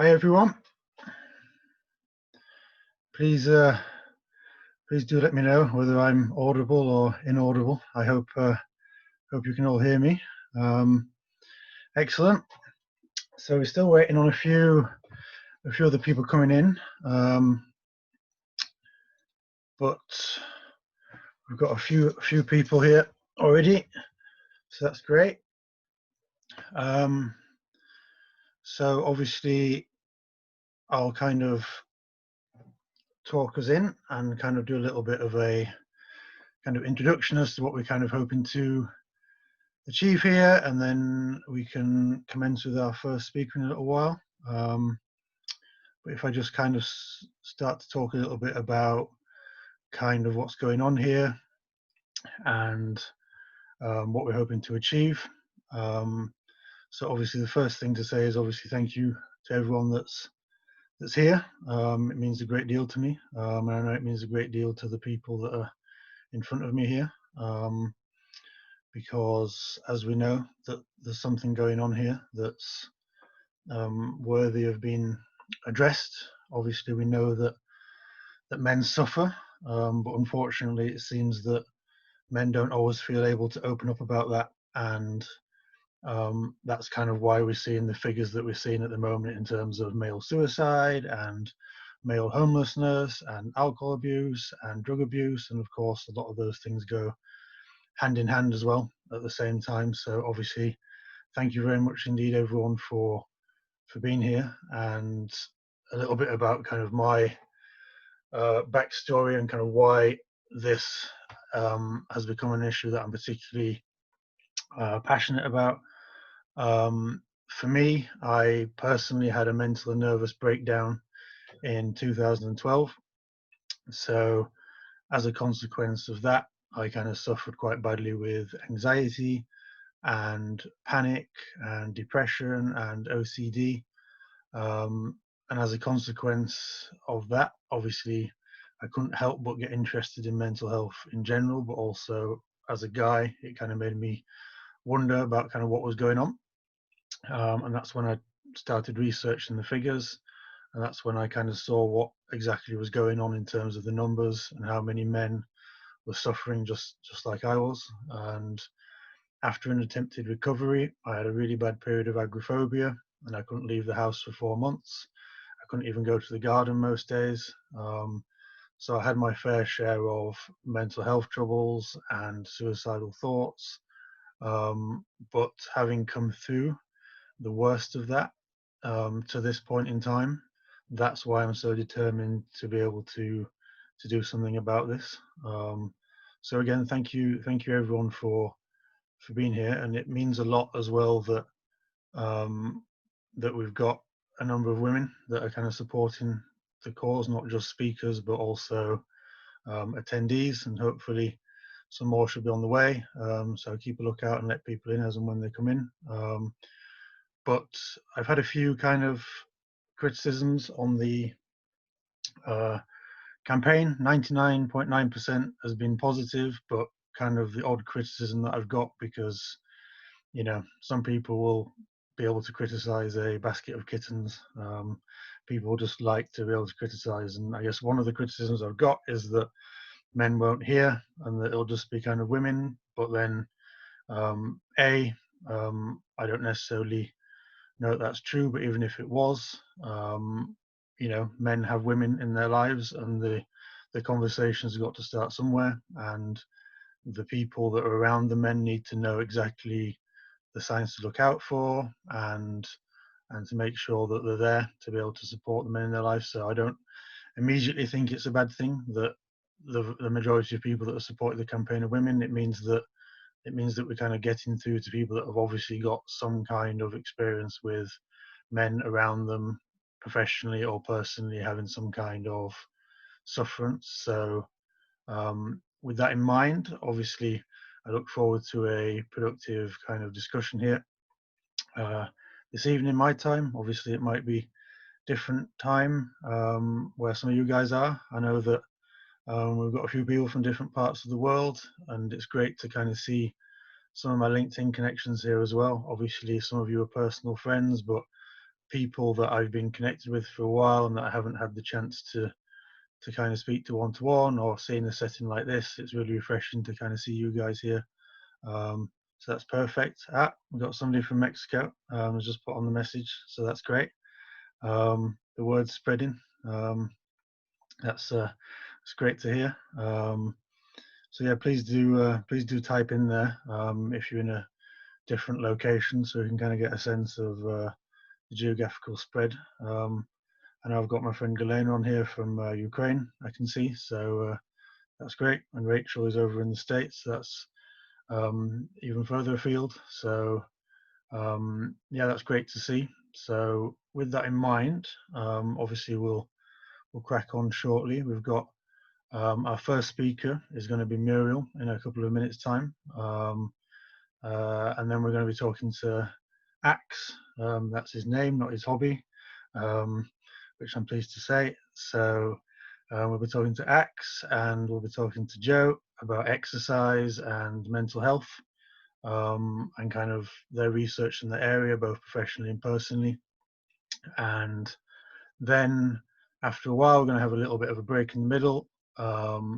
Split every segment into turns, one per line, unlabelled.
Hi everyone. Please do let me know whether I'm audible or inaudible. I hope you can all hear me. Excellent. So we're still waiting on a few other people coming in, but we've got a few people here already, so that's great. So obviously I'll kind of talk us in and kind of do a little bit of a kind of introduction as to what we're kind of hoping to achieve here, and then we can commence with our first speaker in a little while. But if I just kind of start to talk a little bit about kind of what's going on here and what we're hoping to achieve. So obviously the first thing to say is obviously thank you to everyone that's here. It means a great deal to me, and I know it means a great deal to the people that are in front of me here, because as we know that there's something going on here that's worthy of being addressed. Obviously we know that men suffer, but unfortunately it seems that men don't always feel able to open up about that, and that's kind of why we're seeing the figures that we're seeing at the moment in terms of male suicide and male homelessness and alcohol abuse and drug abuse, and of course a lot of those things go hand in hand as well at the same time. So obviously thank you very much indeed everyone for being here, and a little bit about kind of my backstory and kind of why this has become an issue that I'm particularly passionate about. For me, I personally had a mental and nervous breakdown in 2012. So as a consequence of that, I kind of suffered quite badly with anxiety and panic and depression and OCD. And as a consequence of that, obviously, I couldn't help but get interested in mental health in general, but also as a guy, it kind of made me wonder about kind of what was going on. And that's when I started researching the figures, and that's when I kind of saw what exactly was going on in terms of the numbers and how many men were suffering just like I was. And after an attempted recovery, I had a really bad period of agoraphobia, and I couldn't leave the house for 4 months. I couldn't even go to the garden most days. So I had my fair share of mental health troubles and suicidal thoughts. But having come through the worst of that to this point in time, that's why I'm so determined to be able to do something about this. So again, thank you everyone for being here, and it means a lot as well that that we've got a number of women that are kind of supporting the cause, not just speakers but also attendees, and hopefully some more should be on the way. So keep a lookout and let people in as and when they come in. But I've had a few kind of criticisms on the campaign. 99.9% has been positive, but kind of the odd criticism that I've got, because you know, some people will be able to criticize a basket of kittens. People just like to be able to criticize, and I guess one of the criticisms I've got is that men won't hear and that it'll just be kind of women. But then I don't necessarily know that's true, but even if it was, you know, men have women in their lives, and the conversation's got to start somewhere, and the people that are around the men need to know exactly the signs to look out for, and to make sure that they're there to be able to support the men in their life. So I don't immediately think it's a bad thing that the majority of people that are supporting the campaign are women. It means that we're kind of getting through to people that have obviously got some kind of experience with men around them, professionally or personally, having some kind of sufferance. So with that in mind, obviously I look forward to a productive kind of discussion here this evening my time. Obviously it might be different time where some of you guys are. I know that we've got a few people from different parts of the world, and it's great to kind of see some of my LinkedIn connections here as well. Obviously some of you are personal friends, but people that I've been connected with for a while and that I haven't had the chance to kind of speak to one-to-one or see in a setting like this. It's really refreshing to kind of see you guys here. So that's perfect. We've got somebody from Mexico. Has just put on the message, so that's great. The word's spreading. That's great to hear. So yeah, please do type in there if you're in a different location, so we can kind of get a sense of the geographical spread. And I've got my friend Galena on here from Ukraine, I can see, so that's great. And Rachel is over in the States, so that's even further afield. So yeah, that's great to see. So with that in mind, obviously we'll crack on shortly. We've got our first speaker is going to be Muriel in a couple of minutes time, and then we're going to be talking to Axe. That's his name, not his hobby, which I'm pleased to say. So we'll be talking to Axe, and we'll be talking to Joe about exercise and mental health, and kind of their research in the area, both professionally and personally. And then after a while, we're going to have a little bit of a break in the middle,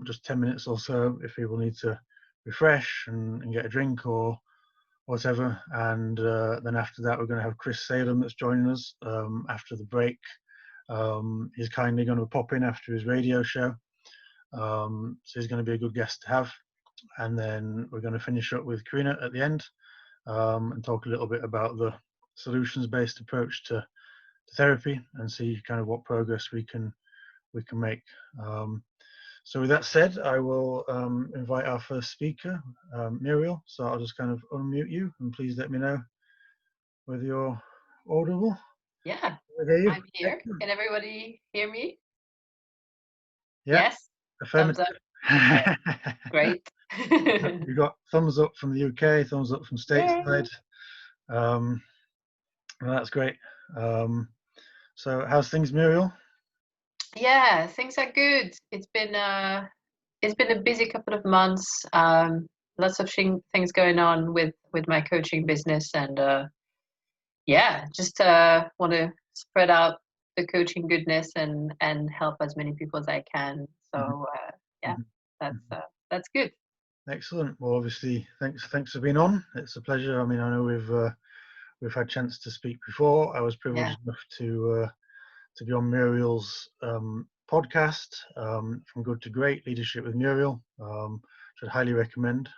just 10 minutes or so if people need to refresh and get a drink or whatever. And then after that, we're going to have 𝗂𝗲𝗏 that's joining us after the break. He's kindly going to pop in after his radio show. So he's going to be a good guest to have. And then we're going to finish up with Karina at the end, and talk a little bit about the solutions-based approach to therapy and see kind of what progress we can make. So with that said, I will invite our first speaker, Muriel. So I'll just kind of unmute you, and please let me know whether you're audible.
Yeah, I'm here. Can everybody hear me?
Yeah.
Yes. Thumbs up. Okay. Great.
We've got thumbs up from the UK, thumbs up from stateside. Well, that's great. So how's things, Muriel?
Yeah, things are good. It's been a busy couple of months. Lots of things going on with my coaching business, and yeah, just want to spread out the coaching goodness and help as many people as I can. So yeah, that's good.
Excellent. Well, obviously, thanks for being on. It's a pleasure. I mean, I know we've had a chance to speak before. I was privileged enough to be on Muriel's podcast, From Good to Great, Leadership with Muriel, which I'd highly recommend.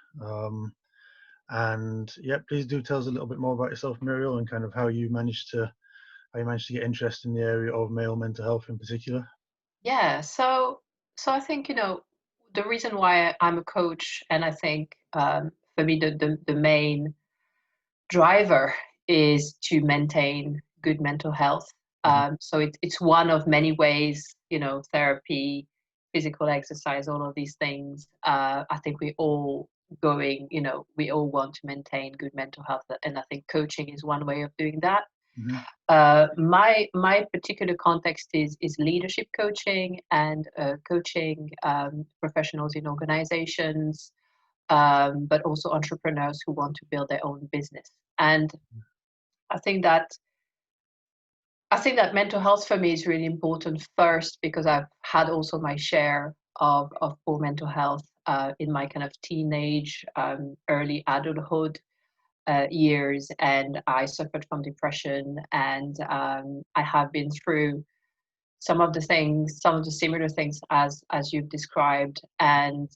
And yeah, please do tell us a little bit more about yourself, Muriel, and kind of how you managed to get interest in the area of male mental health in particular.
Yeah, so I think, you know, the reason why I'm a coach, and I think for me the main driver is to maintain good mental health. So it's one of many ways, you know, therapy, physical exercise, all of these things. I think we all we all want to maintain good mental health, and I think coaching is one way of doing that. My particular context is leadership coaching and coaching professionals in organizations, but also entrepreneurs who want to build their own business. And I think that mental health for me is really important, first because I've had also my share of poor mental health in my kind of teenage, early adulthood years, and I suffered from depression, and I have been through some of the similar things as you've described, and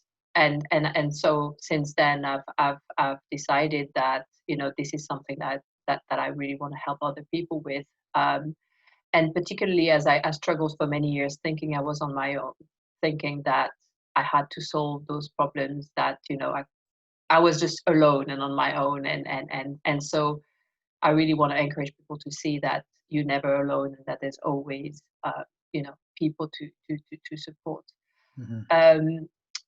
so since then I've decided that, you know, this is something that I really want to help other people with, and particularly as I struggled for many years thinking I was on my own, thinking that I had to solve those problems, that, you know, I was just alone and on my own, and so I really want to encourage people to see that you're never alone, and that there's always you know, people to support.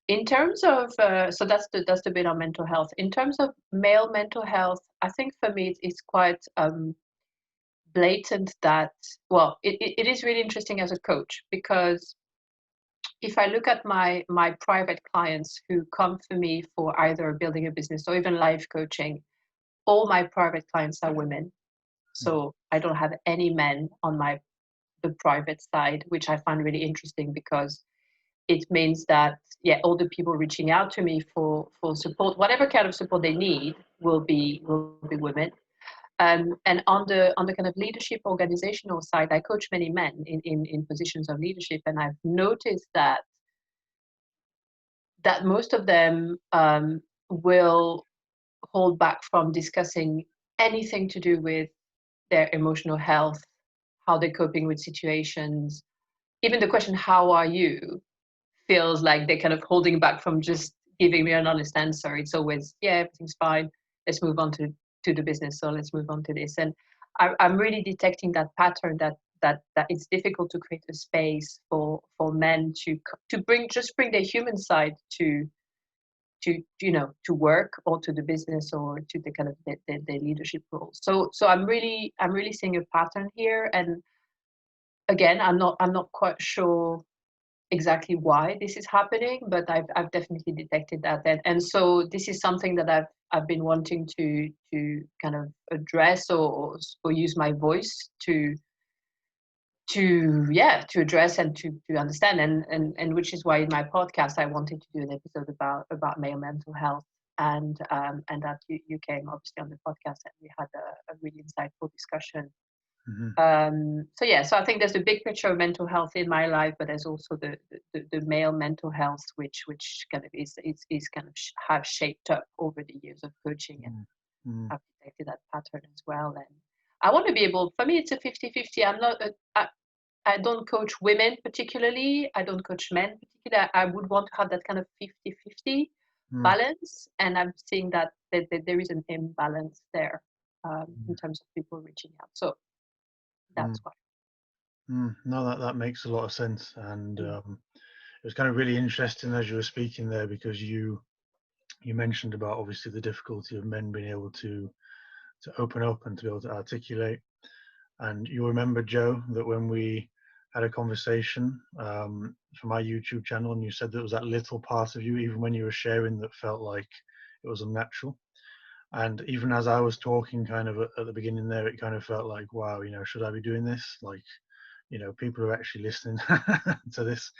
In terms of so that's the bit on mental health. In terms of male mental health, I think for me it's quite blatant that, well, it is really interesting as a coach, because if I look at my private clients who come for me for either building a business or even life coaching, all my private clients are women. So I don't have any men on the private side, which I find really interesting, because it means that, yeah, all the people reaching out to me for support, whatever kind of support they need, will be women. And on the kind of leadership organizational side, I coach many men in positions of leadership, and I've noticed that most of them will hold back from discussing anything to do with their emotional health, how they're coping with situations. Even the question, how are you, feels like they're kind of holding back from just giving me an honest answer. It's always, yeah, everything's fine. Let's move on to the business. So let's move on to this. And I'm really detecting that pattern, that it's difficult to create a space for men to bring their human side to work, or to the business, or to the kind of the leadership role. So I'm really seeing a pattern here. And again, I'm not quite sure exactly why this is happening, but I've definitely detected that. And so this is something that I've been wanting to kind of address, or use my voice to address and to understand, and which is why in my podcast I wanted to do an episode about male mental health, and that you came obviously on the podcast, and we had a really insightful discussion. So I think there's the big picture of mental health in my life, but there's also the male mental health, which kind of is kind of have shaped up over the years of coaching, and I've detected that pattern as well. And I want to be able, for me, it's a 50-50. I don't coach women particularly. I don't coach men particularly. I would want to have that kind of 50-50 balance, and I'm seeing that there is an imbalance there in terms of people reaching out. So that's why.
No, that makes a lot of sense, and it was kind of really interesting as you were speaking there, because you mentioned about obviously the difficulty of men being able to open up and to be able to articulate. And you remember, Joe, that when we had a conversation for my YouTube channel, and you said there was that little part of you, even when you were sharing, that felt like it was unnatural. And even as I was talking kind of at the beginning there, it kind of felt like, wow, should I be doing this? Like, people are actually listening to this,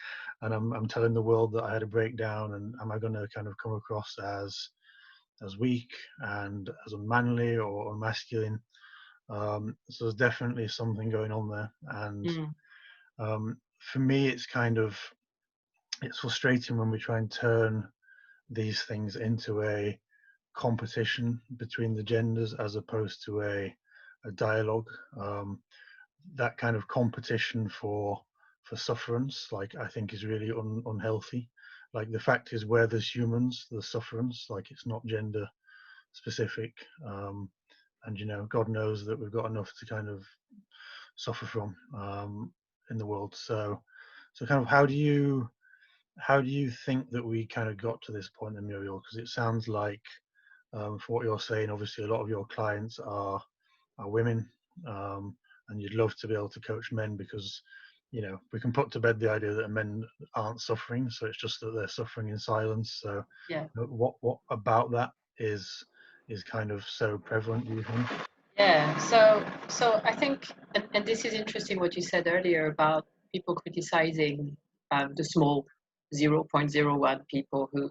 and I'm telling the world that I had a breakdown, and am I going to kind of come across as weak and as unmanly or unmasculine? So there's definitely something going on there. And for me, it's frustrating when we try and turn these things into a competition between the genders, as opposed to a dialogue. That kind of competition for sufferance, like, I think is really unhealthy. Like, the fact is, where there's humans, there's sufferance. Like, it's not gender specific. And God knows that we've got enough to kind of suffer from in the world. So kind of how do you think that we kind of got to this point in Muriel? Because it sounds like, for what you're saying, obviously a lot of your clients are women, and you'd love to be able to coach men, because we can put to bed the idea that men aren't suffering, so it's just that they're suffering in silence. So
Yeah.
What about that is kind of so prevalent, do you think?
Yeah, so I think, and this is interesting what you said earlier about people criticizing the small 0.01 people who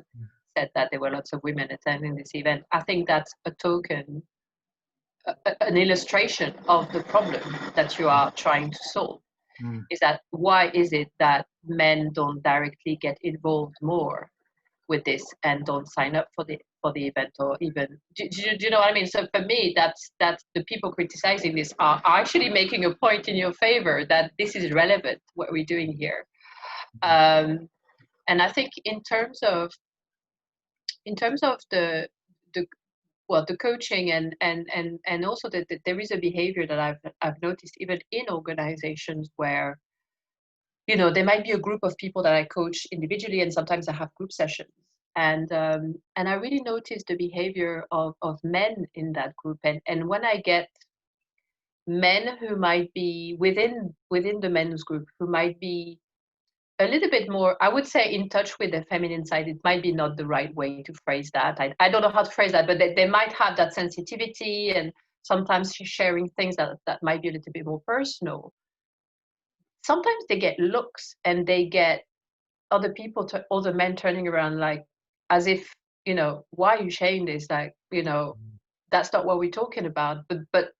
said that there were lots of women attending this event. I think that's a token, an illustration of the problem that you are trying to solve. Is that, why is it that men don't directly get involved more with this and don't sign up for the event, or even do you know what I mean? So for me, that's the people criticizing this are actually making a point in your favor that this is relevant, what we're doing here. And I think in terms of the coaching, and also that there is a behavior that I've noticed even in organizations where there might be a group of people that I coach individually, and sometimes I have group sessions. And I really notice the behavior of men in that group. And when I get men who might be within the men's group, who might be a little bit more, I would say, in touch with the feminine side, it might be not the right way to phrase that. I don't know how to phrase that, but they might have that sensitivity, and sometimes sharing things that might be a little bit more personal, sometimes they get looks and they get other people, other men turning around like as if, why are you sharing this? Like, that's not what we're talking about. But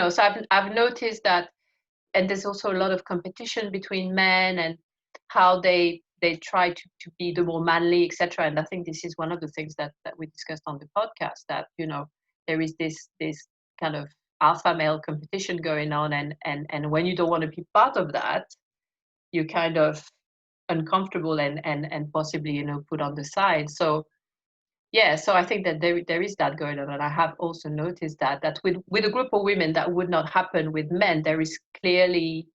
so I've noticed that, and there's also a lot of competition between men and how they try to be the more manly, etc. And I think this is one of the things that we discussed on the podcast, that there is this kind of alpha male competition going on, and when you don't want to be part of that, you're kind of uncomfortable and possibly put on the side. So yeah, so I think that there is that going on, and I have also noticed that with a group of women that would not happen with men. There is clearly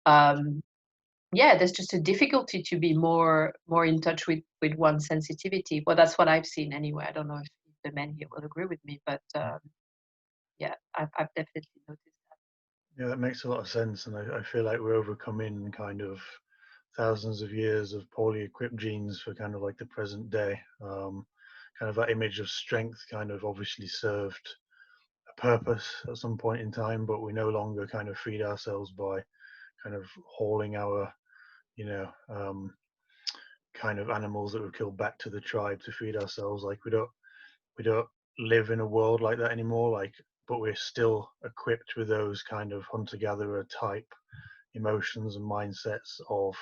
there's just a difficulty to be more in touch with one's sensitivity. Well, that's what I've seen anyway. I don't know if the men here will agree with me, but I've definitely noticed that.
Yeah, that makes a lot of sense, and I feel like we're overcoming kind of thousands of years of poorly equipped genes for kind of like the present day. Kind of that image of strength kind of obviously served a purpose at some point in time, but we no longer kind of feed ourselves by kind of hauling our, kind of animals that we've killed back to the tribe to feed ourselves. Like we don't live in a world like that anymore. Like, but we're still equipped with those kind of hunter-gatherer type emotions and mindsets of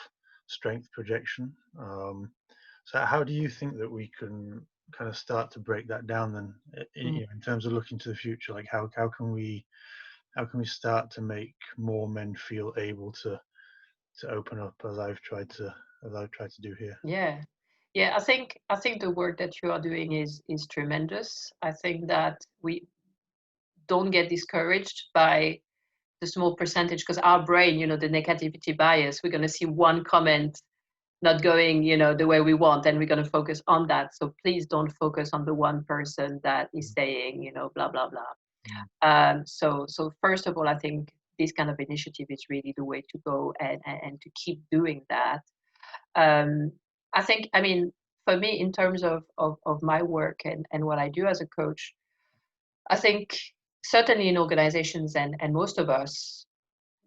strength projection. So how do you think that we can kind of start to break that down then, in terms of looking to the future? Like how can we start to make more men feel able to open up, as I've tried to do here?
Yeah, I think the work that you are doing is tremendous. I think that we don't get discouraged by the small percentage, because our brain, the negativity bias, we're going to see one comment not going the way we want, and we're going to focus on that. So please don't focus on the one person that is saying blah blah blah. So first of all, I think this kind of initiative is really the way to go, and to keep doing that. I think, I mean, for me, in terms of my work and what I do as a coach, I think certainly in organizations, and most of us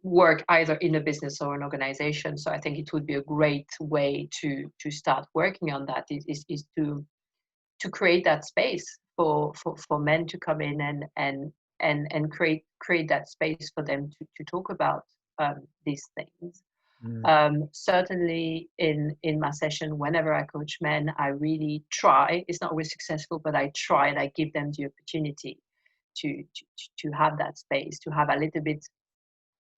work either in a business or an organization. So I think it would be a great way to start working on that, is to create that space for men to come in and create that space for them to talk about these things. Certainly in my session, whenever I coach men, I really try, it's not always successful, but I try and I give them the opportunity to have that space, to have a little bit,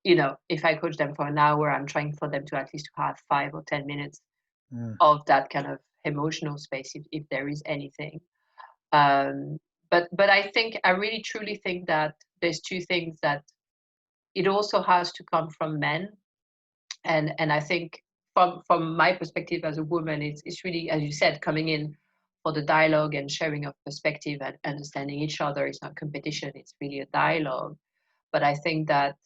if I coach them for an hour, I'm trying for them to at least have 5 or 10 minutes of that kind of emotional space, if there is anything. But I really truly think that there's two things that it also has to come from men. And I think from my perspective as a woman, it's really, as you said, coming in for the dialogue and sharing of perspective and understanding each other. It's not competition, it's really a dialogue. But I think that,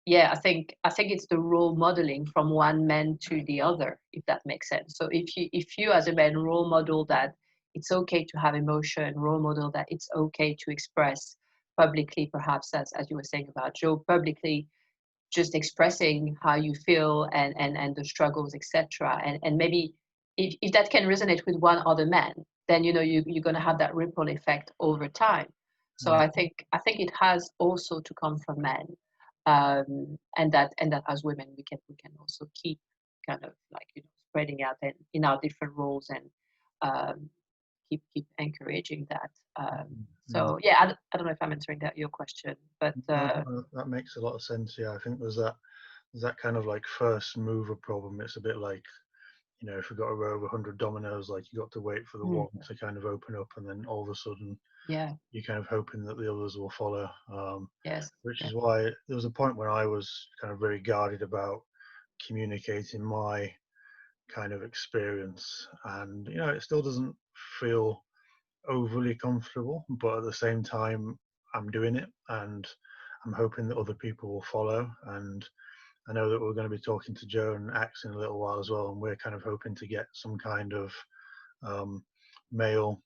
I think it's the role modeling from one man to the other, if that makes sense. So if you as a man role model that it's okay to have emotion, role model that it's okay to express publicly, perhaps as you were saying about Joe, publicly, just expressing how you feel and the struggles, etc. And maybe if that can resonate with one other man, then you're going to have that ripple effect over time. So I think it has also to come from men, and that as women we can also keep kind of like spreading out in our different roles, and keep encouraging that. So I don't know if I'm answering your question, but
that makes a lot of sense. Yeah, I think there's that kind of like first mover problem. It's a bit like, if you've got a row of 100 dominoes, like you got to wait for the one to kind of open up, and then all of a sudden you're kind of hoping that the others will follow. Which is why there was a point where I was kind of very guarded about communicating my kind of experience, and it still doesn't feel overly comfortable, but at the same time I'm doing it, and I'm hoping that other people will follow. And I know that we're going to be talking to Joe and Axe in a little while as well, and we're kind of hoping to get some kind of male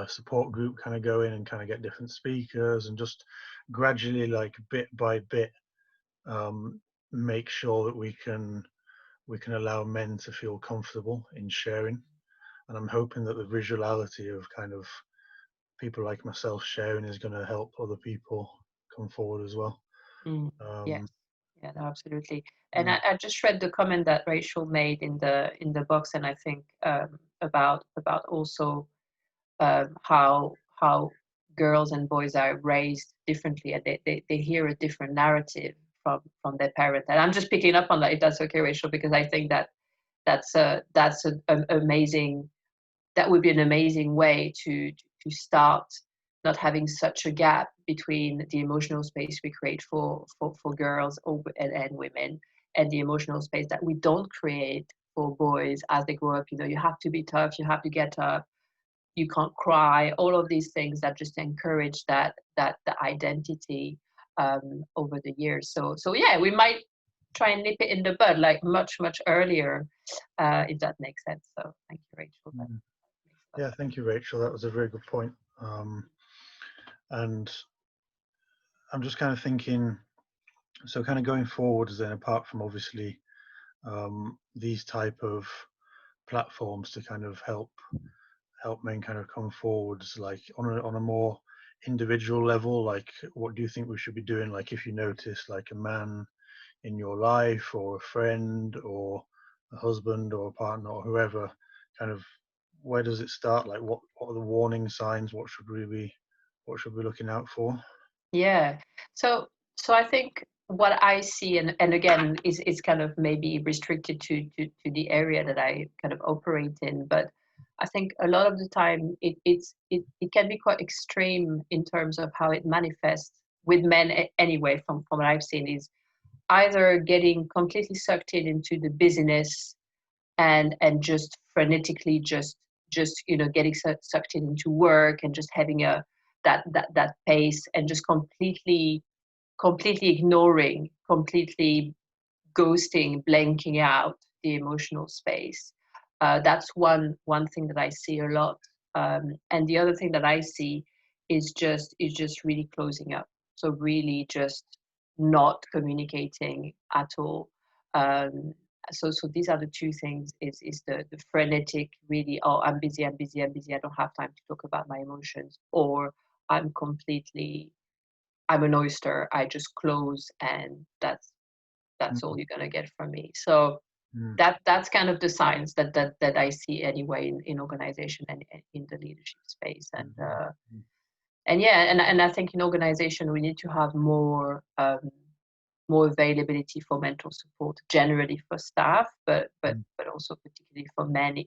support group kind of go in and kind of get different speakers and just gradually, like bit by bit, make sure that we can allow men to feel comfortable in sharing. And I'm hoping that the visuality of kind of people like myself sharing is going to help other people come forward as well.
Yes, yeah, no, absolutely. And
Mm.
I just read the comment that Rachel made in the box, and I think about also how girls and boys are raised differently, and they hear a different narrative from their parent. And I'm just picking up on that, if that's okay, Rachel, because I think that's an amazing, that would be an amazing way to start not having such a gap between the emotional space we create for girls and women, and the emotional space that we don't create for boys as they grow up. You know, you have to be tough, you have to get up, you can't cry, all of these things that just encourage that the identity over the years. So yeah, we might try and nip it in the bud like much earlier, if that makes sense. So thank you, Rachel.
Mm. Yeah, thank you, Rachel. That was a very good point. And I'm just kind of thinking, so kind of going forwards then, apart from obviously these type of platforms to kind of help men kind of come forwards, like on a more individual level, like what do you think we should be doing? Like if you notice like a man in your life, or a friend, or a husband, or a partner, or whoever, kind of where does it start? Like what are the warning signs? What should we be looking out for?
Yeah. So I think what I see, and again, is kind of maybe restricted to the area that I kind of operate in, but I think a lot of the time it can be quite extreme in terms of how it manifests with men anyway, from what I've seen, is either getting completely sucked into the busyness and just frenetically just getting sucked into work and just having a that pace, and just completely ignoring, completely ghosting, blanking out the emotional space. That's one thing that I see a lot. And the other thing that I see is just really closing up. So really just not communicating at all. So these are the two things: is the frenetic, really, oh, I'm busy, I don't have time to talk about my emotions, or I'm completely, I'm an oyster, I just close, and that's all
Mm,
you're gonna get from me. So
mm,
that's kind of the signs that I see anyway in organization and in the leadership space.
mm,
And yeah, and I think in organization we need to have more availability for mental support generally for staff,
mm,
but also particularly for men.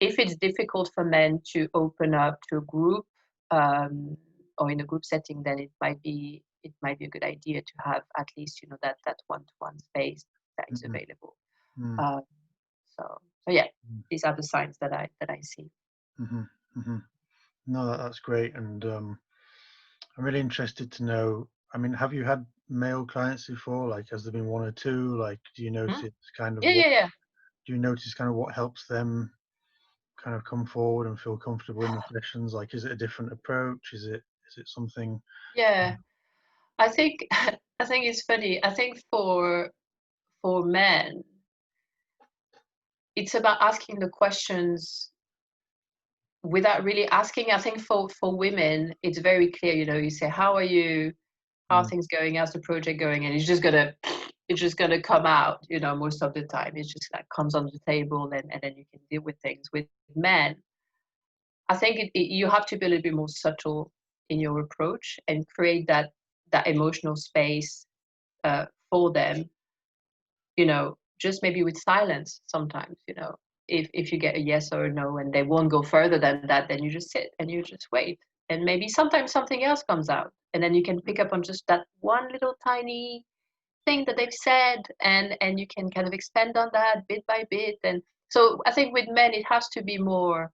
If it's difficult for men to open up to a group, or in a group setting, then it might be a good idea to have at least that one-to-one space that is
mm,
available.
mm,
Um, so yeah,
mm,
these are the signs that I see.
mm, mm. No, that's great, and I'm really interested to know. I mean, have you had male clients before? Like, has there been one or two? Like, do you
Hmm?
notice kind of
Yeah, yeah, yeah,
what helps them kind of come forward and feel comfortable in the sessions? Like, is it a different approach? Is it something?
yeah. I think I think it's funny. I think for men, it's about asking the questions without really asking. I think for women, it's very clear. You say, "How are you? How are
Mm,
things going? How's the project going?" And it's just gonna come out. Most of the time, it just like comes on the table, and then you can deal with things. With men, I think you have to be a little bit more subtle in your approach and create that emotional space for them. Just maybe with silence sometimes. If you get a yes or a no and they won't go further than that, then you just sit and you just wait. And maybe sometimes something else comes out, and then you can pick up on just that one little tiny thing that they've said, and you can kind of expand on that bit by bit. And so I think with men it has to be more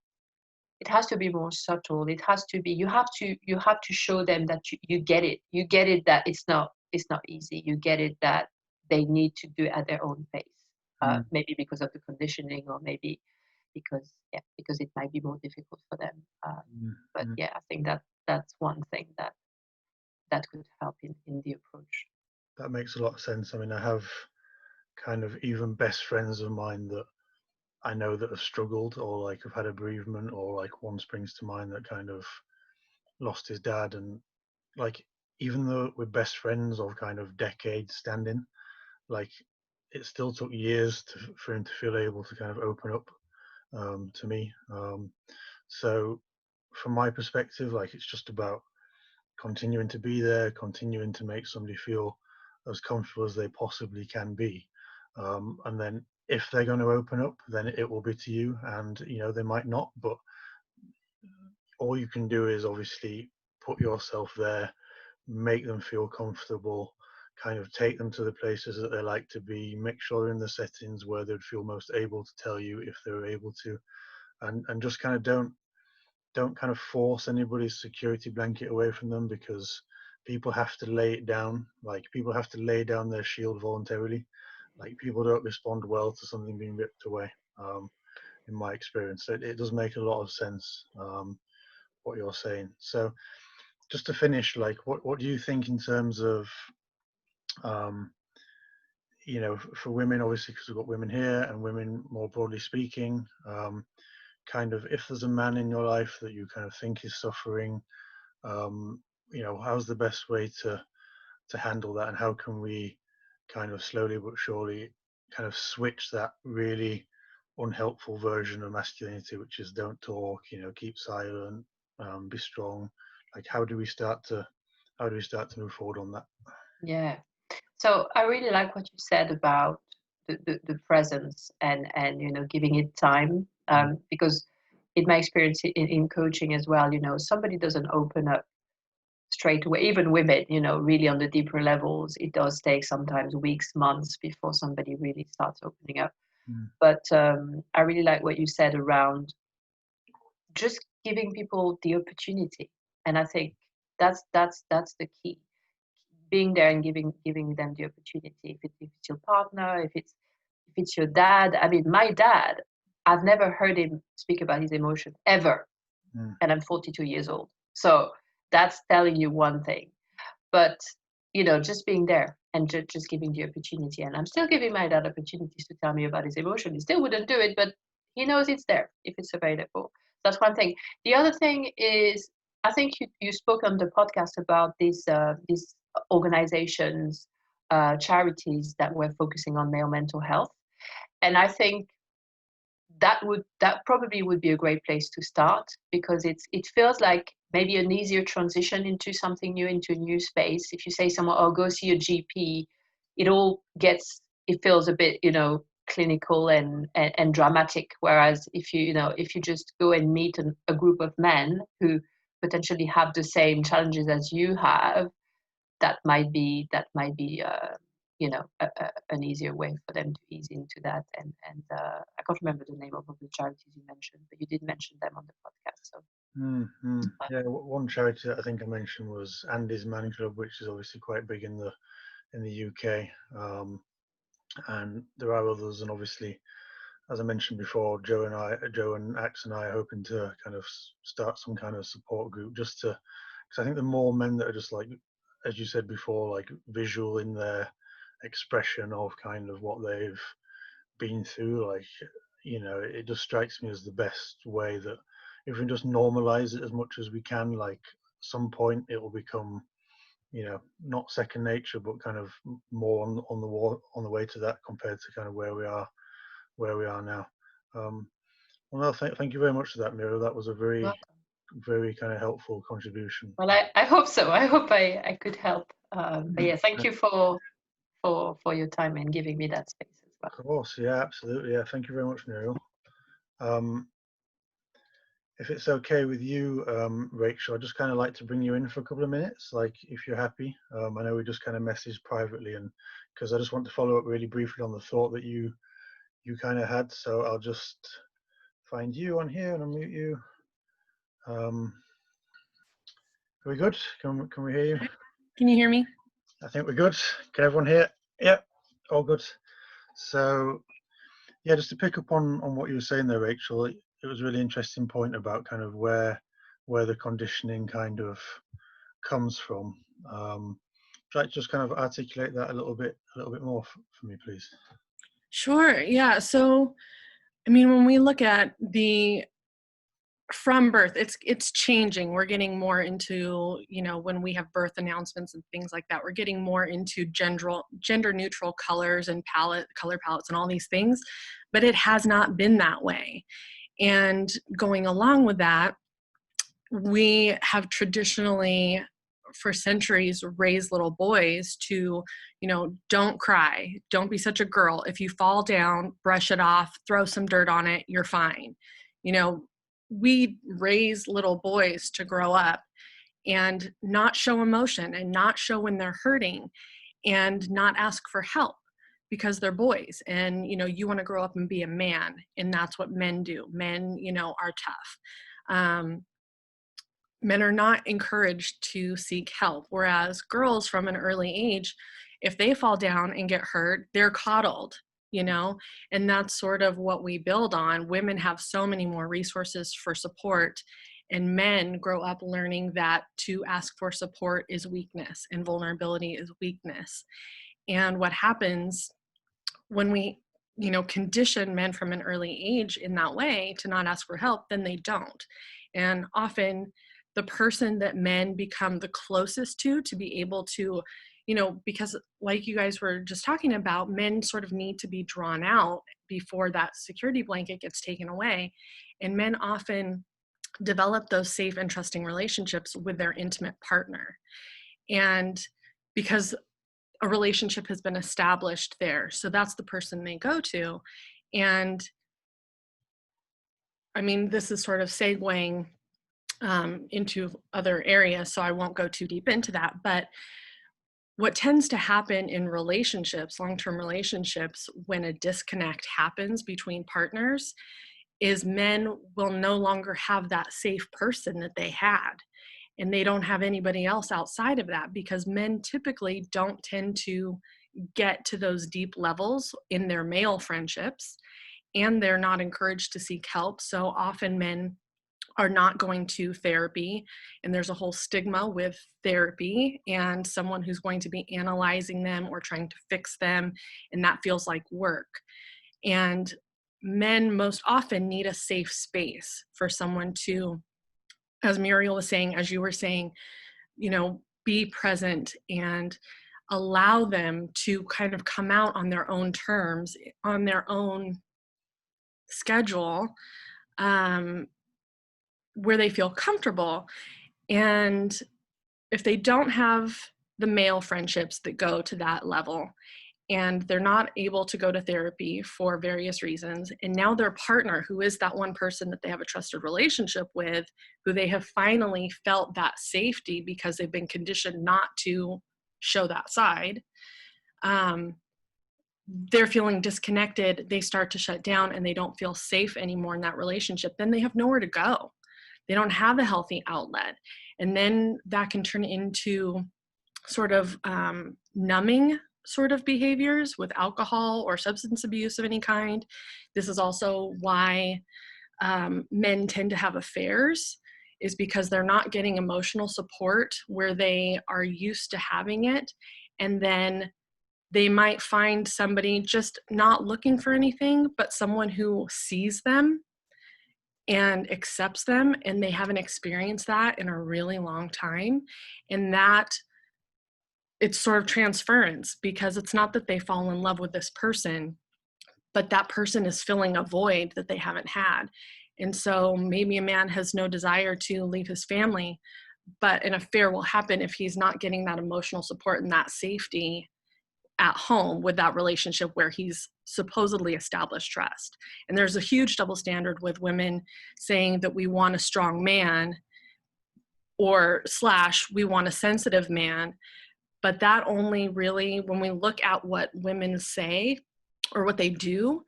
subtle. You have to show them that you get it. You get it, that it's not easy. You get it, that they need to do it at their own pace.
mm,
Maybe because of the conditioning, or maybe because it might be more difficult for them. But
Mm.
yeah, I think that's one thing that could help in the approach.
That makes a lot of sense. I mean, I have kind of even best friends of mine that I know that have struggled or like have had a bereavement, or like one springs to mind that kind of lost his dad, and like even though we're best friends of kind of decades standing, like it still took years for him to feel able to kind of open up to me. So from my perspective, like it's just about continuing to be there, continuing to make somebody feel as comfortable as they possibly can be. And then if they're going to open up, then it will be to you, and you know they might not, but all you can do is obviously put yourself there, make them feel comfortable, kind of take them to the places that they like to be, make sure they're in the settings where they'd feel most able to tell you if they were able to, and just kind of don't kind of force anybody's security blanket away from them, because people have to lay it down. Like people have to lay down their shield voluntarily. Like people don't respond well to something being ripped away. In my experience, it does make a lot of sense what you're saying. So just to finish, like what do you think in terms of you know, for women, obviously, because we've got women here and women more broadly speaking, kind of if there's a man in your life that you kind of think is suffering, you know, how's the best way to handle that, and how can we kind of slowly but surely kind of switch that really unhelpful version of masculinity, which is don't talk, you know, keep silent, be strong. Like how do we start to move forward on that?
Yeah. So I really like what you said about the presence and you know giving it time, because in my experience in coaching as well, you know, somebody doesn't open up straight away. Even women, you know, really on the deeper levels, it does take sometimes weeks, months before somebody really starts opening up.
Mm.
But I really like what you said around just giving people the opportunity, and I think that's the key. Being there and giving them the opportunity. If it's your partner, if it's your dad. I mean, my dad, I've never heard him speak about his emotion ever, and I'm 42 years old. So that's telling you one thing. But you know, just being there and just giving the opportunity. And I'm still giving my dad opportunities to tell me about his emotion. He still wouldn't do it, but he knows it's there if it's available. That's one thing. The other thing is, I think you spoke on the podcast about these organizations, charities that were focusing on male mental health, and I think that probably would be a great place to start, because it feels like maybe an easier transition into something new, into a new space. If you say someone, oh, go see a GP, it feels a bit, you know, clinical and dramatic. Whereas if you just go and meet a group of men who potentially have the same challenges as you have, that might be you know, an easier way for them to ease into that. And I can't remember the name of the charities you mentioned, but you did mention them on the podcast. So
Yeah, one charity that I think I mentioned was Andy's Man Club, which is obviously quite big in the UK, and there are others. And obviously, as I mentioned before, Joe and Axe and I are hoping to kind of start some kind of support group, just to, because I think the more men that are just like, as you said before, like visual in their expression of kind of what they've been through, like, you know, it just strikes me as the best way that if we can just normalize it as much as we can, like some point it will become, you know, not second nature, but kind of more on the way to that, compared to kind of where we are now. Well, no, thank you very much for that, Muriel. That was a very kind of helpful contribution.
Well, I hope so. I hope I could help. But yeah, thank you for your time and giving me that space as well.
Of course, yeah, absolutely. Yeah, thank you very much, Muriel. If it's okay with you, Rachel, I'd just kind of like to bring you in for a couple of minutes, like if you're happy. I know we just kind of messaged privately, and because I just want to follow up really briefly on the thought that you kind of had. So I'll just find you on here and unmute you. Are we good? Can we hear you?
Can you hear me?
I think we're good. Can everyone hear? Yep, all good. So Yeah, just to pick up on what you were saying there, Rachel, it was a really interesting point about kind of where the conditioning kind of comes from. Try to just kind of articulate that a little bit more for me, please.
Sure. Yeah. So, I mean, when we look at from birth, it's changing. We're getting more into, you know, when we have birth announcements and things like that, we're getting more into gender neutral colors and color palettes and all these things, but it has not been that way. And going along with that, we have traditionally for centuries raised little boys to, you know, don't cry, don't be such a girl. If you fall down, brush it off, throw some dirt on it, you're fine. You know, we raise little boys to grow up and not show emotion and not show when they're hurting and not ask for help because they're boys. And, you know, you want to grow up and be a man, and that's what men do. Men, you know, are tough. Men are not encouraged to seek help, whereas girls from an early age, if they fall down and get hurt, they're coddled, you know, and that's sort of what we build on. Women have so many more resources for support, and men grow up learning that to ask for support is weakness and vulnerability is weakness. And what happens when we, you know, condition men from an early age in that way to not ask for help, then they don't. And often the person that men become the closest to be able to, you know, because like you guys were just talking about, men sort of need to be drawn out before that security blanket gets taken away. And men often develop those safe and trusting relationships with their intimate partner. And because a relationship has been established there, so that's the person they go to. And I mean, this is sort of segueing into other areas, so I won't go too deep into that. But what tends to happen in relationships, long-term relationships, when a disconnect happens between partners, is men will no longer have that safe person that they had. And they don't have anybody else outside of that, because men typically don't tend to get to those deep levels in their male friendships, and they're not encouraged to seek help. So often men are not going to therapy, and there's a whole stigma with therapy and someone who's going to be analyzing them or trying to fix them, and that feels like work. And men most often need a safe space for someone to, as Muriel was saying, as you were saying, you know, be present and allow them to kind of come out on their own terms, on their own schedule, where they feel comfortable. And if they don't have the male friendships that go to that level, and they're not able to go to therapy for various reasons, and now their partner, who is that one person that they have a trusted relationship with, who they have finally felt that safety because they've been conditioned not to show that side, they're feeling disconnected, they start to shut down, and they don't feel safe anymore in that relationship. Then they have nowhere to go. They don't have a healthy outlet. And then that can turn into sort of numbing sort of behaviors with alcohol or substance abuse of any kind. This is also why men tend to have affairs, is because they're not getting emotional support where they are used to having it. And then they might find somebody just not looking for anything, but someone who sees them and accepts them, and they haven't experienced that in a really long time. And that it's sort of transference, because it's not that they fall in love with this person, but that person is filling a void that they haven't had. And so maybe a man has no desire to leave his family, but an affair will happen if he's not getting that emotional support and that safety at home with that relationship where he's supposedly established trust. And there's a huge double standard with women saying that we want a strong man, or / we want a sensitive man. But that only really, when we look at what women say or what they do,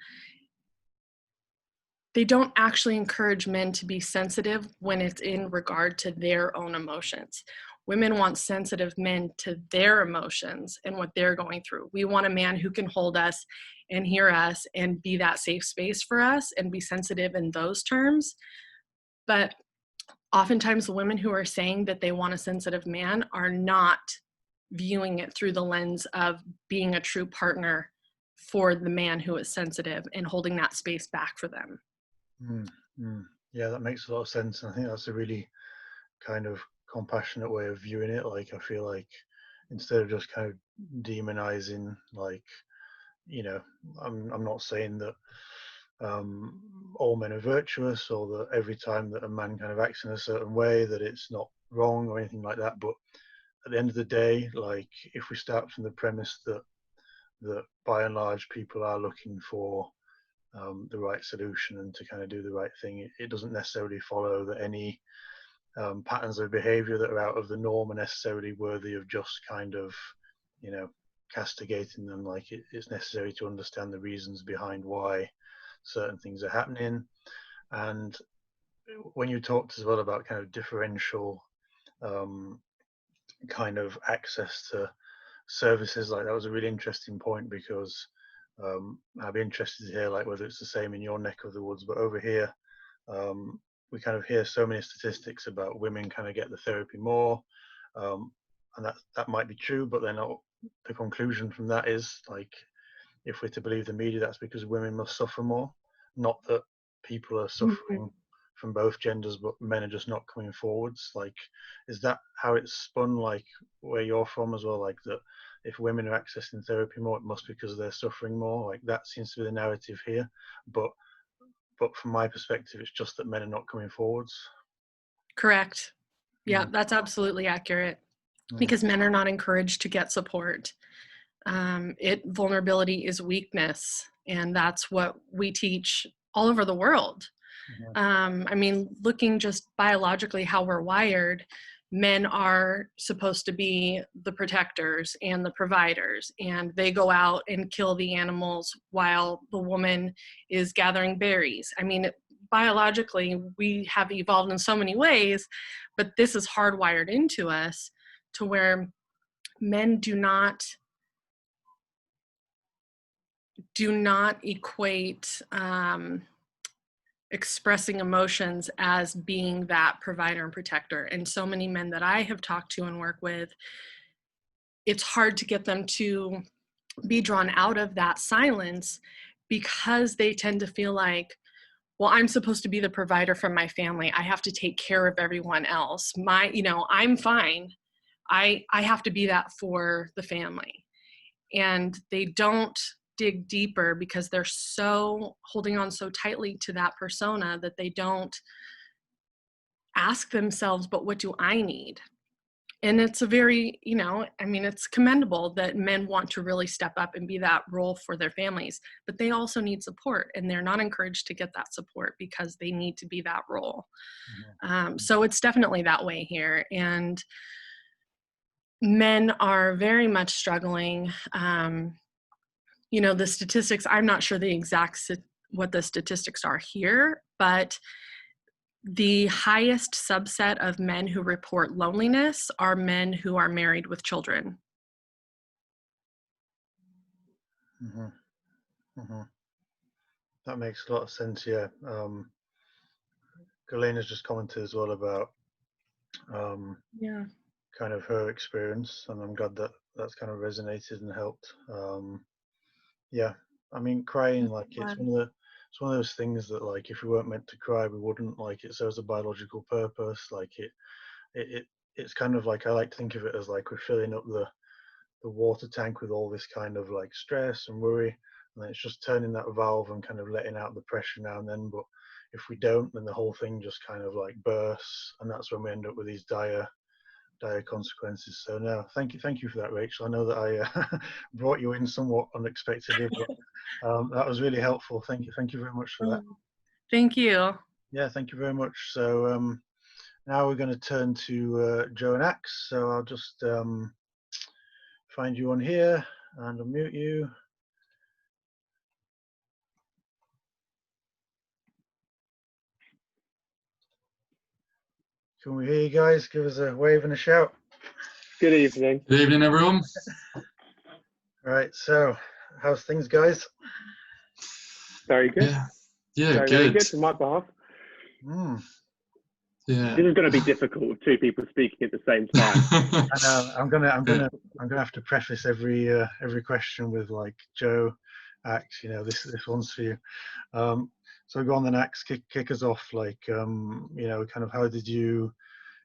they don't actually encourage men to be sensitive when it's in regard to their own emotions. Women want sensitive men to their emotions and what they're going through. We want a man who can hold us and hear us and be that safe space for us and be sensitive in those terms. But oftentimes the women who are saying that they want a sensitive man are not viewing it through the lens of being a true partner for the man who is sensitive and holding that space back for them.
Yeah, that makes a lot of sense. I think that's a really kind of compassionate way of viewing it. Like, I feel like instead of just kind of demonizing, like, you know, I'm not saying that all men are virtuous, or that every time that a man kind of acts in a certain way that it's not wrong or anything like that. But at the end of the day, like, if we start from the premise that by and large people are looking for the right solution and to kind of do the right thing, it doesn't necessarily follow that any patterns of behavior that are out of the norm are necessarily worthy of just kind of, you know, castigating them. Like, it's necessary to understand the reasons behind why certain things are happening. And when you talked as well about kind of differential kind of access to services, like, that was a really interesting point, because I'd be interested to hear, like, whether it's the same in your neck of the woods. But over here, we kind of hear so many statistics about women kind of get the therapy more, and that might be true, but then the conclusion from that is, like, if we're to believe the media, that's because women must suffer more, not that people are suffering from both genders, but men are just not coming forwards. Like, is that how it's spun, like where you're from as well, like that if women are accessing therapy more, it must be because they're suffering more? Like, that seems to be the narrative here, but from my perspective, it's just that men are not coming forwards.
Correct. Yeah, that's absolutely accurate, because men are not encouraged to get support. Vulnerability is weakness, and that's what we teach all over the world. I mean, looking just biologically how we're wired, men are supposed to be the protectors and the providers, and they go out and kill the animals while the woman is gathering berries. I mean, biologically, we have evolved in so many ways, but this is hardwired into us to where men do not equate expressing emotions as being that provider and protector. And so many men that I have talked to and work with, it's hard to get them to be drawn out of that silence, because they tend to feel like, well, I'm supposed to be the provider for my family. I have to take care of everyone else. I'm fine. I have to be that for the family. And they don't dig deeper, because they're so holding on so tightly to that persona that they don't ask themselves, but what do I need? And it's a very, it's commendable that men want to really step up and be that role for their families, but they also need support, and they're not encouraged to get that support because they need to be that role. So it's definitely that way here. And men are very much struggling. The statistics, I'm not sure the exact what the statistics are here, but the highest subset of men who report loneliness are men who are married with children.
That makes a lot of sense, yeah. Galena's just commented as well about kind of her experience, and I'm glad that that's kind of resonated and helped. Yeah, I mean, crying, like, it's one of those things that, like, if we weren't meant to cry, we wouldn't. Like, it serves a biological purpose. Like, it's kind of like, I like to think of it as like we're filling up the water tank with all this kind of like stress and worry, and then it's just turning that valve and kind of letting out the pressure now and then. But if we don't, then the whole thing just kind of like bursts, and that's when we end up with these dire consequences. So no, thank you for that, Rachel. I know that I brought you in somewhat unexpectedly, but that was really helpful. Thank you very much for that.
Thank you.
Yeah, thank you very much. So now we're going to turn to Joe and Axe. So I'll just find you on here and unmute you. Can we hear you guys? Give us a wave and a shout.
Good evening.
Good evening, everyone.
All right, so how's things, guys?
Very good.
Yeah,
very,
good.
very good from my behalf.
Yeah.
This is going to be difficult with two people speaking at the same time.
I know. I'm gonna have to preface every question with like, Joe, Axe, you know, this one's for you. So go on then, Axe, kick us off. Like, you know, kind of how did you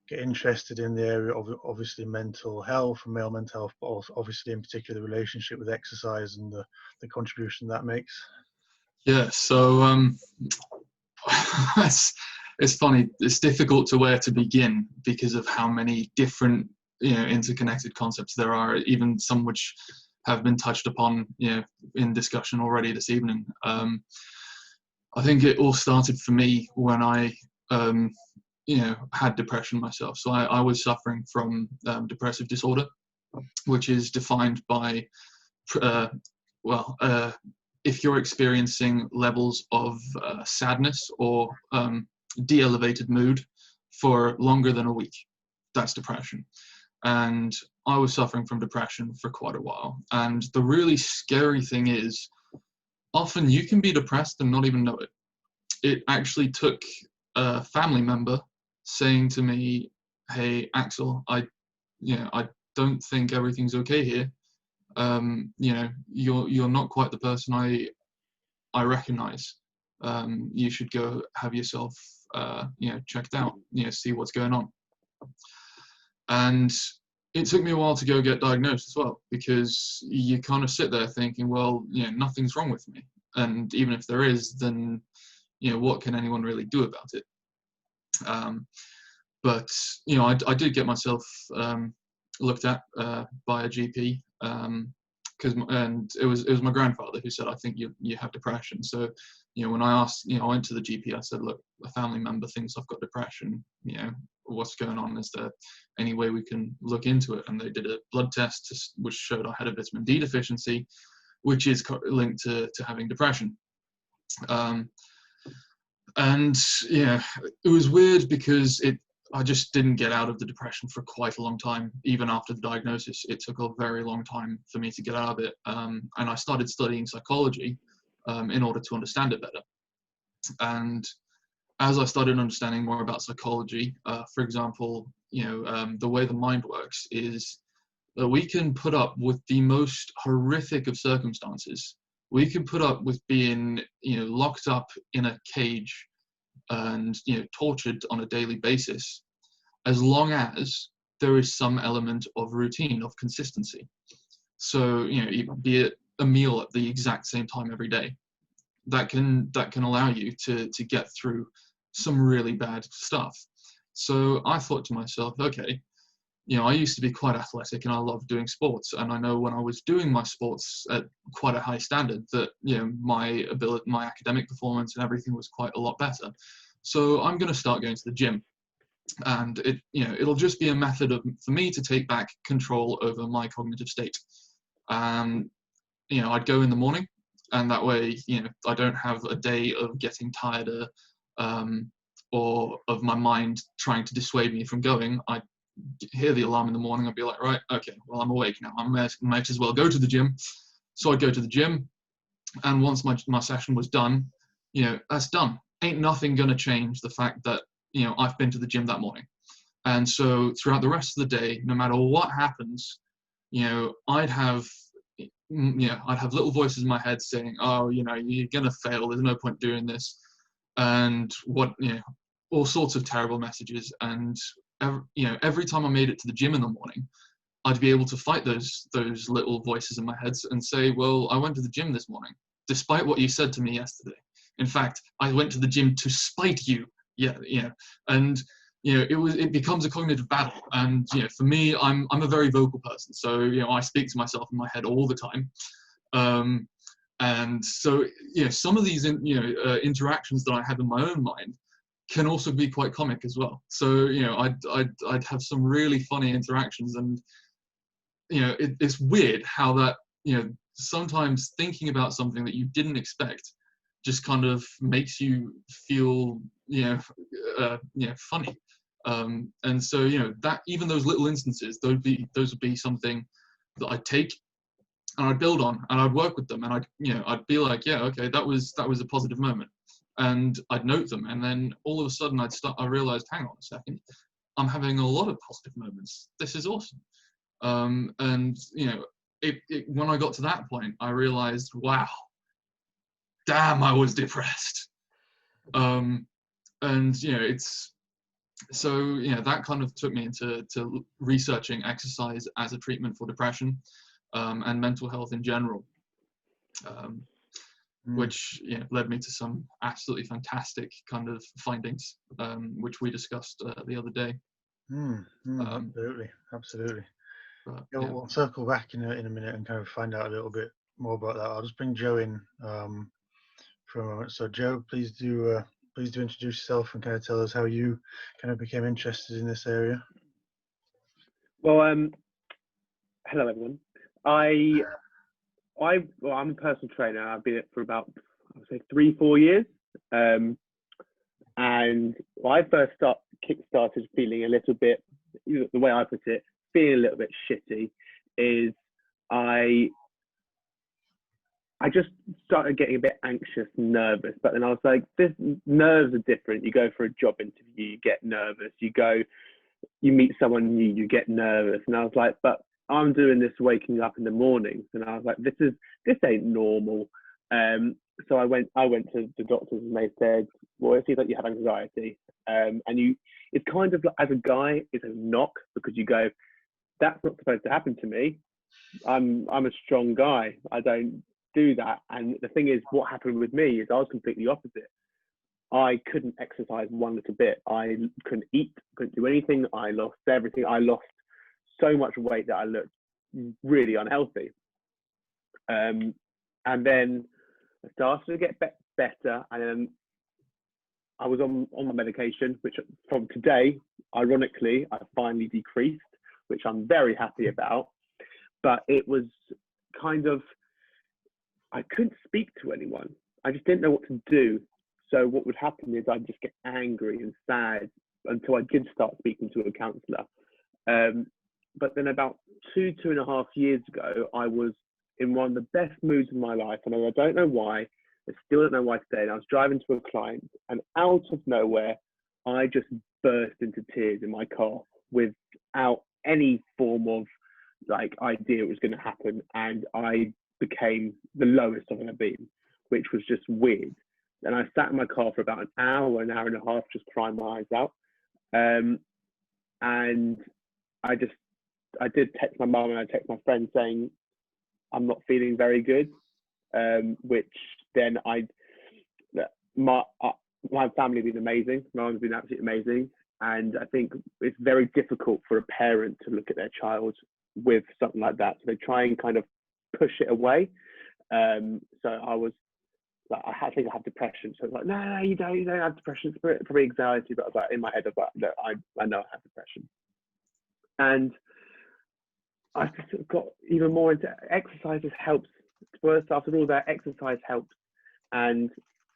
get interested in the area of obviously mental health and male mental health, but also obviously in particular the relationship with exercise and the contribution that makes?
Yeah. So it's funny. It's difficult to where to begin because of how many different, you know, interconnected concepts there are, even some which have been touched upon, you know, in discussion already this evening. I think it all started for me when I, you know, had depression myself. So I was suffering from depressive disorder, which is defined by, if you're experiencing levels of sadness or de-elevated mood for longer than a week, that's depression. And I was suffering from depression for quite a while. And the really scary thing is, often you can be depressed and not even know it. It actually took a family member saying to me, "Hey, Axel, I don't think everything's okay here. You know, you're not quite the person I recognize. You should go have yourself, you know, checked out. You know, see what's going on." And it took me a while to go get diagnosed as well, because you kind of sit there thinking, well, you know, nothing's wrong with me, and even if there is, then, you know, what can anyone really do about it? But you know, I did get myself looked at by a GP, and it was my grandfather who said, "I think you have depression." So, you know, when I asked, you know, I went to the GP, I said, "Look, a family member thinks I've got depression. You know, what's going on? Is there any way we can look into it?" And they did a blood test which showed I had a vitamin D deficiency, which is linked to having depression. And yeah, it was weird because I just didn't get out of the depression for quite a long time. Even after the diagnosis, it took a very long time for me to get out of it. And I started studying psychology in order to understand it better. And as I started understanding more about psychology, for example, you know, the way the mind works is that we can put up with the most horrific of circumstances. We can put up with being, you know, locked up in a cage and, you know, tortured on a daily basis, as long as there is some element of routine, of consistency. So, you know, be it a meal at the exact same time every day, that can allow you to get through some really bad stuff. So I thought to myself, okay, you know, I used to be quite athletic and I loved doing sports. And I know when I was doing my sports at quite a high standard that, you know, my academic performance and everything was quite a lot better. So I'm going to start going to the gym. And it'll just be a method for me to take back control over my cognitive state. You know, I'd go in the morning, and that way, you know, I don't have a day of getting tired or of my mind trying to dissuade me from going. I hear the alarm in the morning, I'd be like, right, okay, well, I'm awake now. I might as well go to the gym. So I'd go to the gym, and once my session was done, you know, that's done. Ain't nothing gonna change the fact that, you know, I've been to the gym that morning. And so throughout the rest of the day, no matter what happens, you know, I'd have little voices in my head saying, "Oh, you know, you're gonna fail. There's no point doing this," and all sorts of terrible messages. And every time I made it to the gym in the morning, I'd be able to fight those little voices in my head and say, "Well, I went to the gym this morning, despite what you said to me yesterday. In fact, I went to the gym to spite you." Yeah, you know, and you know, it becomes a cognitive battle. And you know, for me, I'm a very vocal person, so you know, I speak to myself in my head all the time. And so, you know, some of these interactions that I have in my own mind can also be quite comic as well. So you know, I'd have some really funny interactions, and you know, it's weird how that, you know, sometimes thinking about something that you didn't expect just kind of makes you feel, funny. And so, you know, that even those little instances, those would be something that I'd take and I'd build on, and I'd work with them, and I'd be like, yeah, okay, that was a positive moment, and I'd note them, and then all of a sudden I realized, hang on a second, I'm having a lot of positive moments. This is awesome. And you know, when I got to that point, I realized, wow, damn, I was depressed. And you know, so you know, that kind of took me into researching exercise as a treatment for depression, and mental health in general, which, you know, led me to some absolutely fantastic kind of findings, which we discussed the other day.
Absolutely.
But,
Yeah, we'll circle back in a minute and kind of find out a little bit more about that. I'll just bring Joe in for a moment. So Joe, please do introduce yourself and kind of tell us how you kind of became interested in this area.
Well, hello everyone. I'm a personal trainer. I've been it for about, I would say, 3-4 years. And when I first kick-started feeling a little bit, the way I put it, feeling a little bit shitty, is I just started getting a bit anxious and nervous. But then I was like, nerves are different. You go for a job interview, you get nervous. You meet someone new, you get nervous. And I was like, but I'm doing this waking up in the morning. And I was like, this ain't normal. So I went to the doctors, and they said, well, it seems like you have anxiety. And it's kind of like, as a guy, it's a knock, because you go, that's not supposed to happen to me. I'm a strong guy. I don't do that. And the thing is, what happened with me is I was completely opposite. I couldn't exercise one little bit. I couldn't eat, couldn't do anything. I lost everything. I lost so much weight that I looked really unhealthy. And then I started to get better, and then I was on my medication, which from today, ironically, I finally decreased, which I'm very happy about. But it was kind of, I couldn't speak to anyone. I just didn't know what to do. So what would happen is I'd just get angry and sad until I did start speaking to a counsellor. But then about 2.5 years ago, I was in one of the best moods of my life. And I don't know why, I still don't know why today. And I was driving to a client, and out of nowhere, I just burst into tears in my car without any form of like idea it was going to happen. And I became the lowest I've ever been, which was just weird. And I sat in my car for about an hour and a half, just crying my eyes out. And I did text my mum, and I text my friend saying, I'm not feeling very good. Which then my family have been amazing. My mum's been absolutely amazing. And I think it's very difficult for a parent to look at their child with something like that. So they try and kind of push it away. So I was like, I think I have depression. So I was like, no, you don't have depression. It's probably anxiety. But I was like, in my head, I was like, no, I know I have depression. And I just got even more into exercise. Helps. First, after all that, exercise helps. And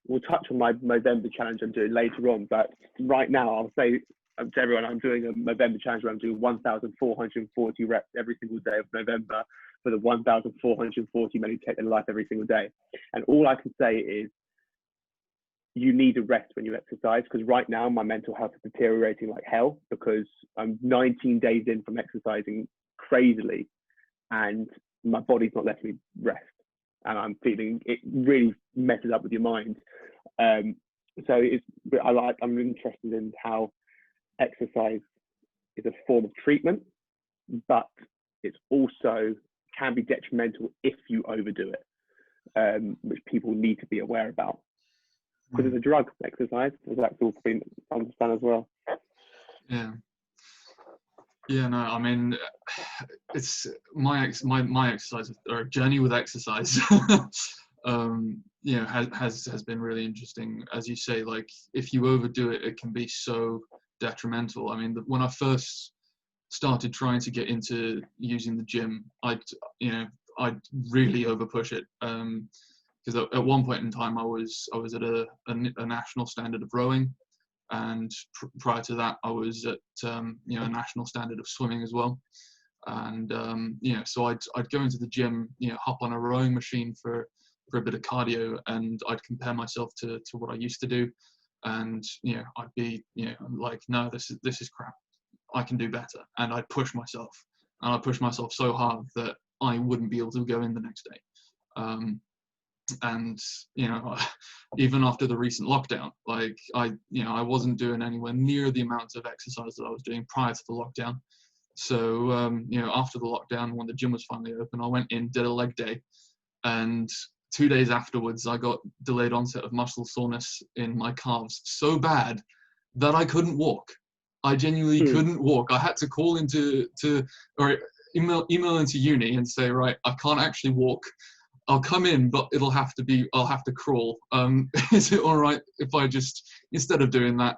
we'll touch on my Movember challenge I'm doing later on. But right now, I'll say to everyone, I'm doing a Movember challenge where I'm doing 1,440 reps every single day of November for the 1,440 men who take their life every single day. And all I can say is, you need a rest when you exercise, because right now my mental health is deteriorating like hell, because I'm 19 days in from exercising crazily, and my body's not letting me rest, and I'm feeling it really messes up with your mind. So I'm interested in how exercise is a form of treatment, but it's also can be detrimental if you overdo it, which people need to be aware about. Because it's a drug, exercise, as that's all been understand as well.
Yeah, no, I mean, it's my exercise, or journey with exercise, you know, has been really interesting. As you say, like, if you overdo it, it can be so detrimental. I mean, when I first started trying to get into using the gym, I'd really overpush it. Because at one point in time, I was at a national standard of rowing, And prior to that, I was at you know, a national standard of swimming as well. And you know, so I'd go into the gym, you know, hop on a rowing machine for a bit of cardio, and I'd compare myself to what I used to do, and you know, I'd be, you know, like, no, this is crap. I can do better, and I'd push myself, and I'd push myself so hard that I wouldn't be able to go in the next day. And you know, even after the recent lockdown, like I wasn't doing anywhere near the amount of exercise that I was doing prior to the lockdown. So you know, after the lockdown, when the gym was finally open, I went in, did a leg day, and 2 days afterwards, I got delayed onset of muscle soreness in my calves so bad that I couldn't walk. I genuinely couldn't walk. I had to call into or email into uni and say, right, I can't actually walk. I'll come in, but I'll have to crawl. Is it all right if I just, instead of doing that,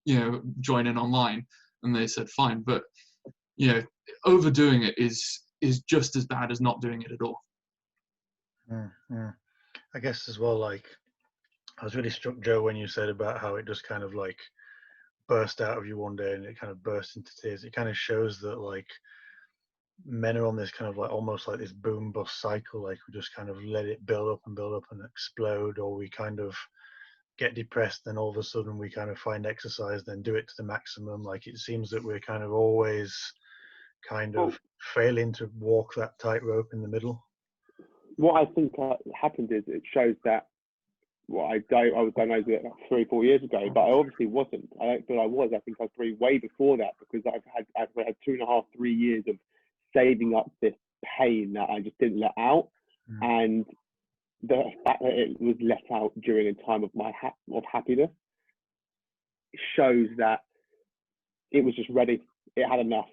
you know, join in online? And they said, fine. But, you know, overdoing it is just as bad as not doing it at all.
I guess as well, like, I was really struck, Joe, when you said about how it just kind of like burst out of you one day and it kind of burst into tears. It kind of shows that, like, men are on this kind of like almost like this boom bust cycle. Like, we just kind of let it build up and explode, or we kind of get depressed, then all of a sudden we kind of find exercise, then do it to the maximum. Like, it seems that we're kind of always kind of failing to walk that tightrope in the middle.
What I think happened is it shows that I was diagnosed with it like 3 or 4 years ago, but I obviously wasn't. I don't feel I was. I think I was probably way before that, because I've had 2.5, 3 years of saving up this pain that I just didn't let out. And the fact that it was let out during a time of my happiness shows that it was just ready. It had enough.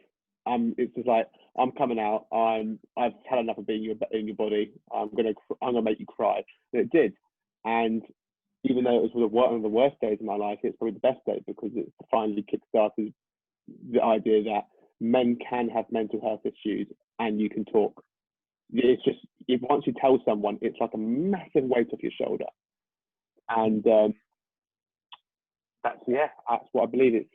It's just like, I'm coming out. I've had enough of being in your body. I'm gonna make you cry. And it did. And even though it was one of the worst days of my life, it's probably the best day, because it finally kickstarted the idea that men can have mental health issues and you can talk. It's just, once you tell someone, it's like a massive weight off your shoulder. And that's what I believe.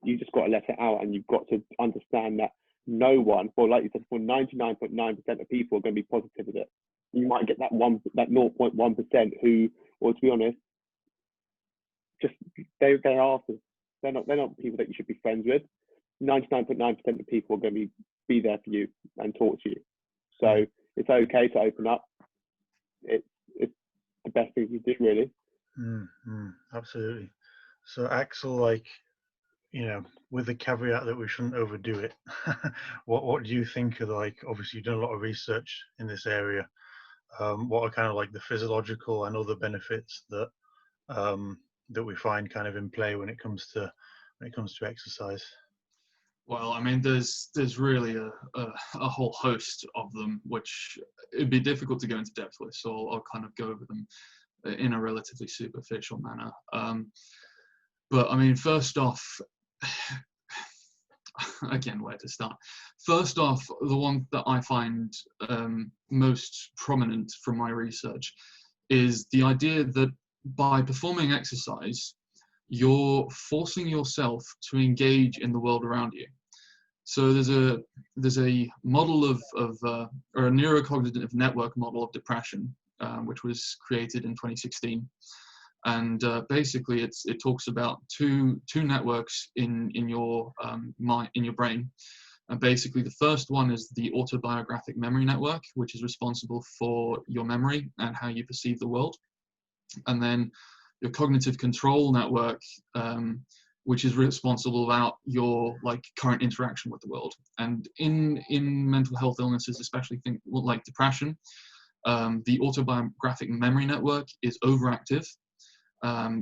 You just got to let it out, and you've got to understand that no one, well, like you said, 99.9% of people are going to be positive with it. You might get that 0.1% who, or to be honest, just they're artists. They're not people that you should be friends with. 99.9% of people are going to be there for you and talk to you. So it's okay to open up. It's the best thing you do, really.
Absolutely. So Axel, like, you know, with the caveat that we shouldn't overdo it, what do you think of, like, obviously you've done a lot of research in this area. What are kind of like the physiological and other benefits that that we find kind of in play when it comes to exercise?
Well, I mean, there's really a whole host of them, which it'd be difficult to go into depth with, so I'll kind of go over them in a relatively superficial manner. But I mean, first off, again, where to start? First off, the one that I find most prominent from my research is the idea that by performing exercise, you're forcing yourself to engage in the world around you. So there's a model of or a neurocognitive network model of depression, which was created in 2016, and basically it talks about two networks in your mind, in your brain. And basically, the first one is the autobiographic memory network, which is responsible for your memory and how you perceive the world, and then your cognitive control network, which is responsible about your current interaction with the world. And in mental health illnesses, especially like depression, the autobiographic memory network is overactive,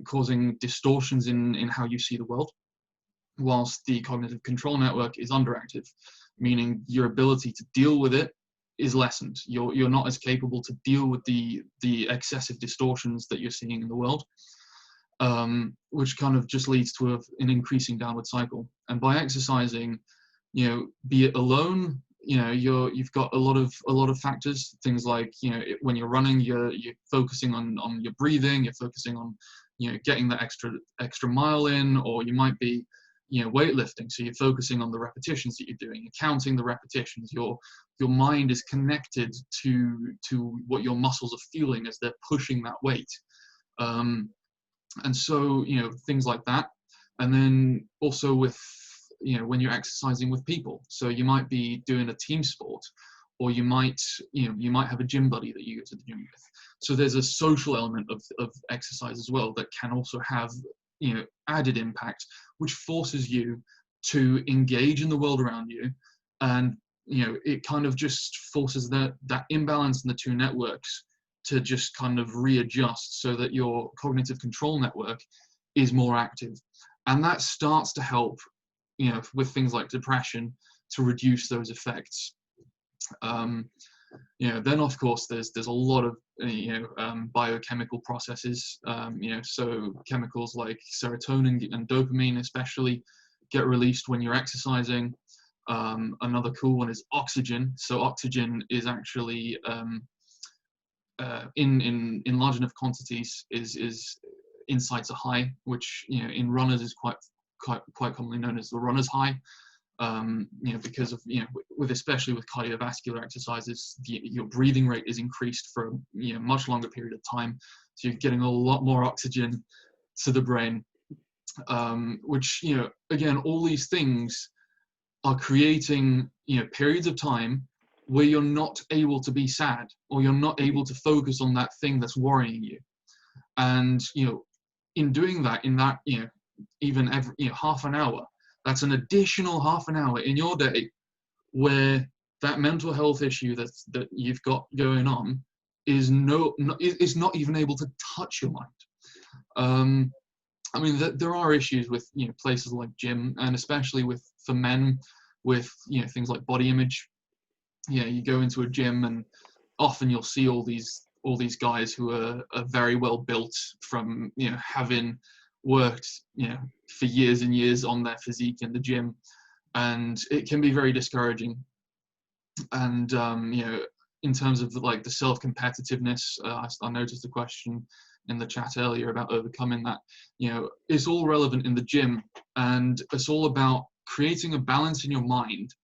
causing distortions in how you see the world, whilst the cognitive control network is underactive, meaning your ability to deal with it is lessened. You're not as capable to deal with the excessive distortions that you're seeing in the world, which kind of just leads to an increasing downward cycle. And by exercising, be it alone, you've got a lot of factors, things like, when you're running, you're focusing on your breathing, you're focusing on getting that extra mile in, or you might be weightlifting, so you're focusing on the repetitions that you're doing, you're counting the repetitions, your mind is connected to what your muscles are feeling as they're pushing that weight. And so things like that. And then also with when you're exercising with people, so you might be doing a team sport, or you might have a gym buddy that you go to the gym with. So there's a social element of exercise as well that can also have added impact, which forces you to engage in the world around you. And it kind of just forces that imbalance in the two networks to just kind of readjust, so that your cognitive control network is more active. And that starts to help with things like depression, to reduce those effects. Then of course there's a lot of biochemical processes. So chemicals like serotonin and dopamine especially get released when you're exercising. Another cool one is oxygen. So oxygen is actually in large enough quantities is insights a high, which in runners is quite commonly known as the runner's high. Because of especially with cardiovascular exercises, your breathing rate is increased for a much longer period of time, so you're getting a lot more oxygen to the brain, which again, all these things are creating periods of time where you're not able to be sad, or you're not able to focus on that thing that's worrying you. And in doing that, even every half an hour, that's an additional half an hour in your day where that mental health issue that you've got going on is not even able to touch your mind. I mean, there are issues with places like gym, and especially for men with things like body image. You go into a gym, and often you'll see all these guys who are very well built from having worked for years and years on their physique in the gym, and it can be very discouraging. And in terms of like the self-competitiveness, I noticed a question in the chat earlier about overcoming that. It's all relevant in the gym, and it's all about creating a balance in your mind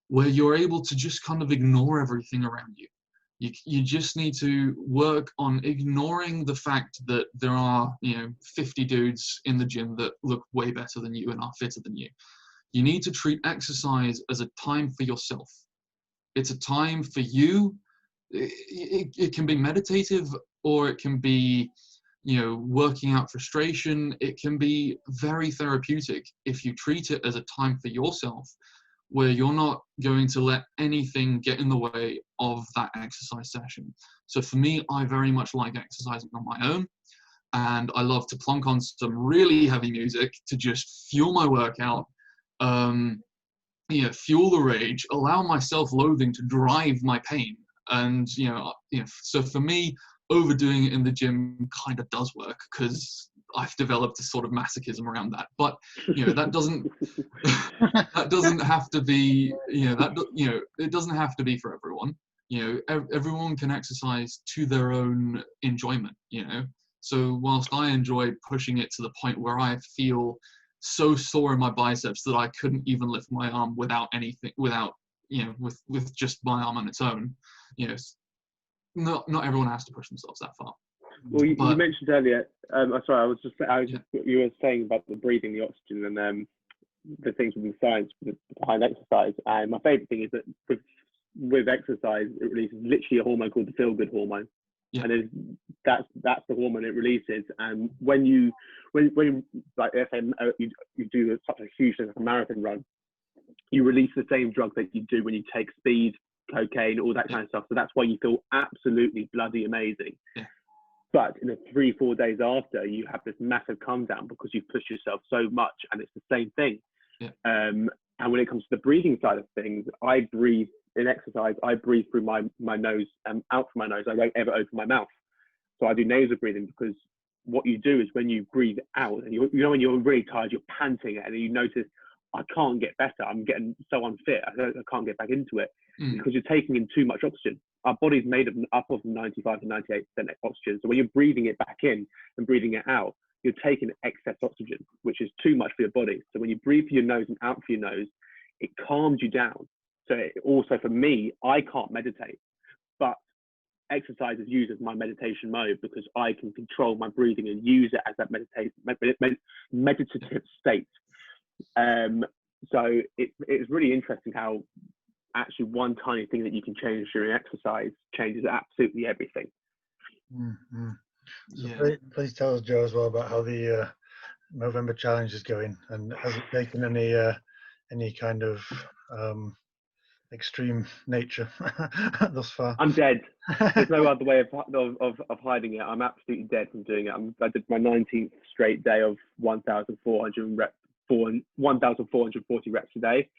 where you're able to just kind of ignore everything around you. You just need to work on ignoring the fact that there are 50 dudes in the gym that look way better than you and are fitter than you. You need to treat exercise as a time for yourself. It's a time for you. It can be meditative, or it can be working out frustration. It can be very therapeutic if you treat it as a time for yourself, where you're not going to let anything get in the way of that exercise session. So for me, I very much like exercising on my own, and I love to plonk on some really heavy music to just fuel my workout, fuel the rage, allow my self-loathing to drive my pain. And so for me, overdoing it in the gym kind of does work, because I've developed a sort of masochism around that. But that doesn't that doesn't have to be it doesn't have to be for everyone. Everyone can exercise to their own enjoyment. So whilst I enjoy pushing it to the point where I feel so sore in my biceps that I couldn't even lift my arm with just my arm on its own, not everyone has to push themselves that far.
Well, you mentioned earlier, sorry, you were saying about the breathing, the oxygen, and the things with the science behind exercise. And my favorite thing is that with exercise, it releases literally a hormone called the feel-good hormone. Yeah. And that's the hormone it releases. And when you like, let's say you do such a huge thing like a marathon run, you release the same drug that you do when you take speed, cocaine, all that kind of stuff. So that's why you feel absolutely bloody amazing. Yeah. But in the 3-4 days after, you have this massive come down because you've pushed yourself so much, and it's the same thing. Yeah. And when it comes to the breathing side of things, I breathe in exercise. I breathe through my nose and out from my nose. I don't ever open my mouth. So I do nasal breathing, because what you do is when you breathe out, and when you're really tired, you're panting, and you notice I can't get better. I'm getting so unfit. I can't get back into it because you're taking in too much oxygen. Our body's made up of 95 to 98% oxygen. So when you're breathing it back in and breathing it out, you're taking excess oxygen, which is too much for your body. So when you breathe through your nose and out through your nose, it calms you down. So also for me, I can't meditate, but exercise is used as my meditation mode because I can control my breathing and use it as that meditative state. So it's really interesting how actually one tiny thing that you can change during exercise changes absolutely everything.
Mm-hmm. So please tell us, Joe, as well about how the Movember challenge is going, and has it taken any kind of extreme nature thus far?
I'm dead. There's no other way of hiding it. I'm absolutely dead from doing it. I did my 19th straight day of 1,440 reps a day.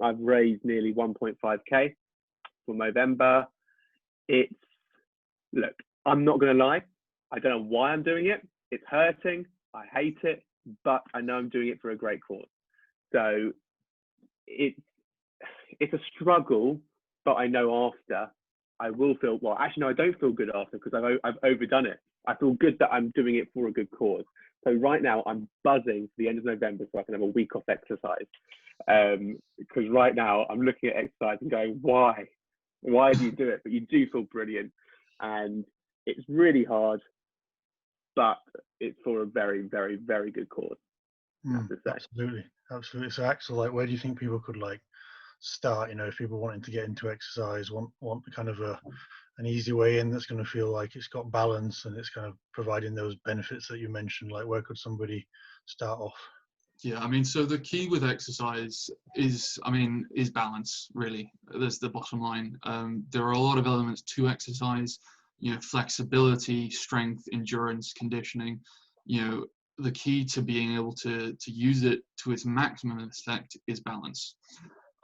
I've raised nearly 1.5k for Movember. Look, I'm not going to lie. I don't know why I'm doing it. It's hurting. I hate it, but I know I'm doing it for a great cause. So it's a struggle, but I know after I will feel, well, actually, no, I don't feel good after because I've overdone it. I feel good that I'm doing it for a good cause. So right now I'm buzzing for the end of November so I can have a week off exercise. Because right now I'm looking at exercise and going, why do you do it? But you do feel brilliant, and it's really hard, but it's for a very, very, very good cause.
Absolutely. So Axel, like, where do you think people could start? If people wanting to get into exercise, want kind of an easy way in that's going to feel like it's got balance and it's kind of providing those benefits that you mentioned. Like, where could somebody start off?
Yeah, I mean, so the key with exercise is balance, really. That's the bottom line. There are a lot of elements to exercise, flexibility, strength, endurance, conditioning. The key to being able to use it to its maximum effect is balance.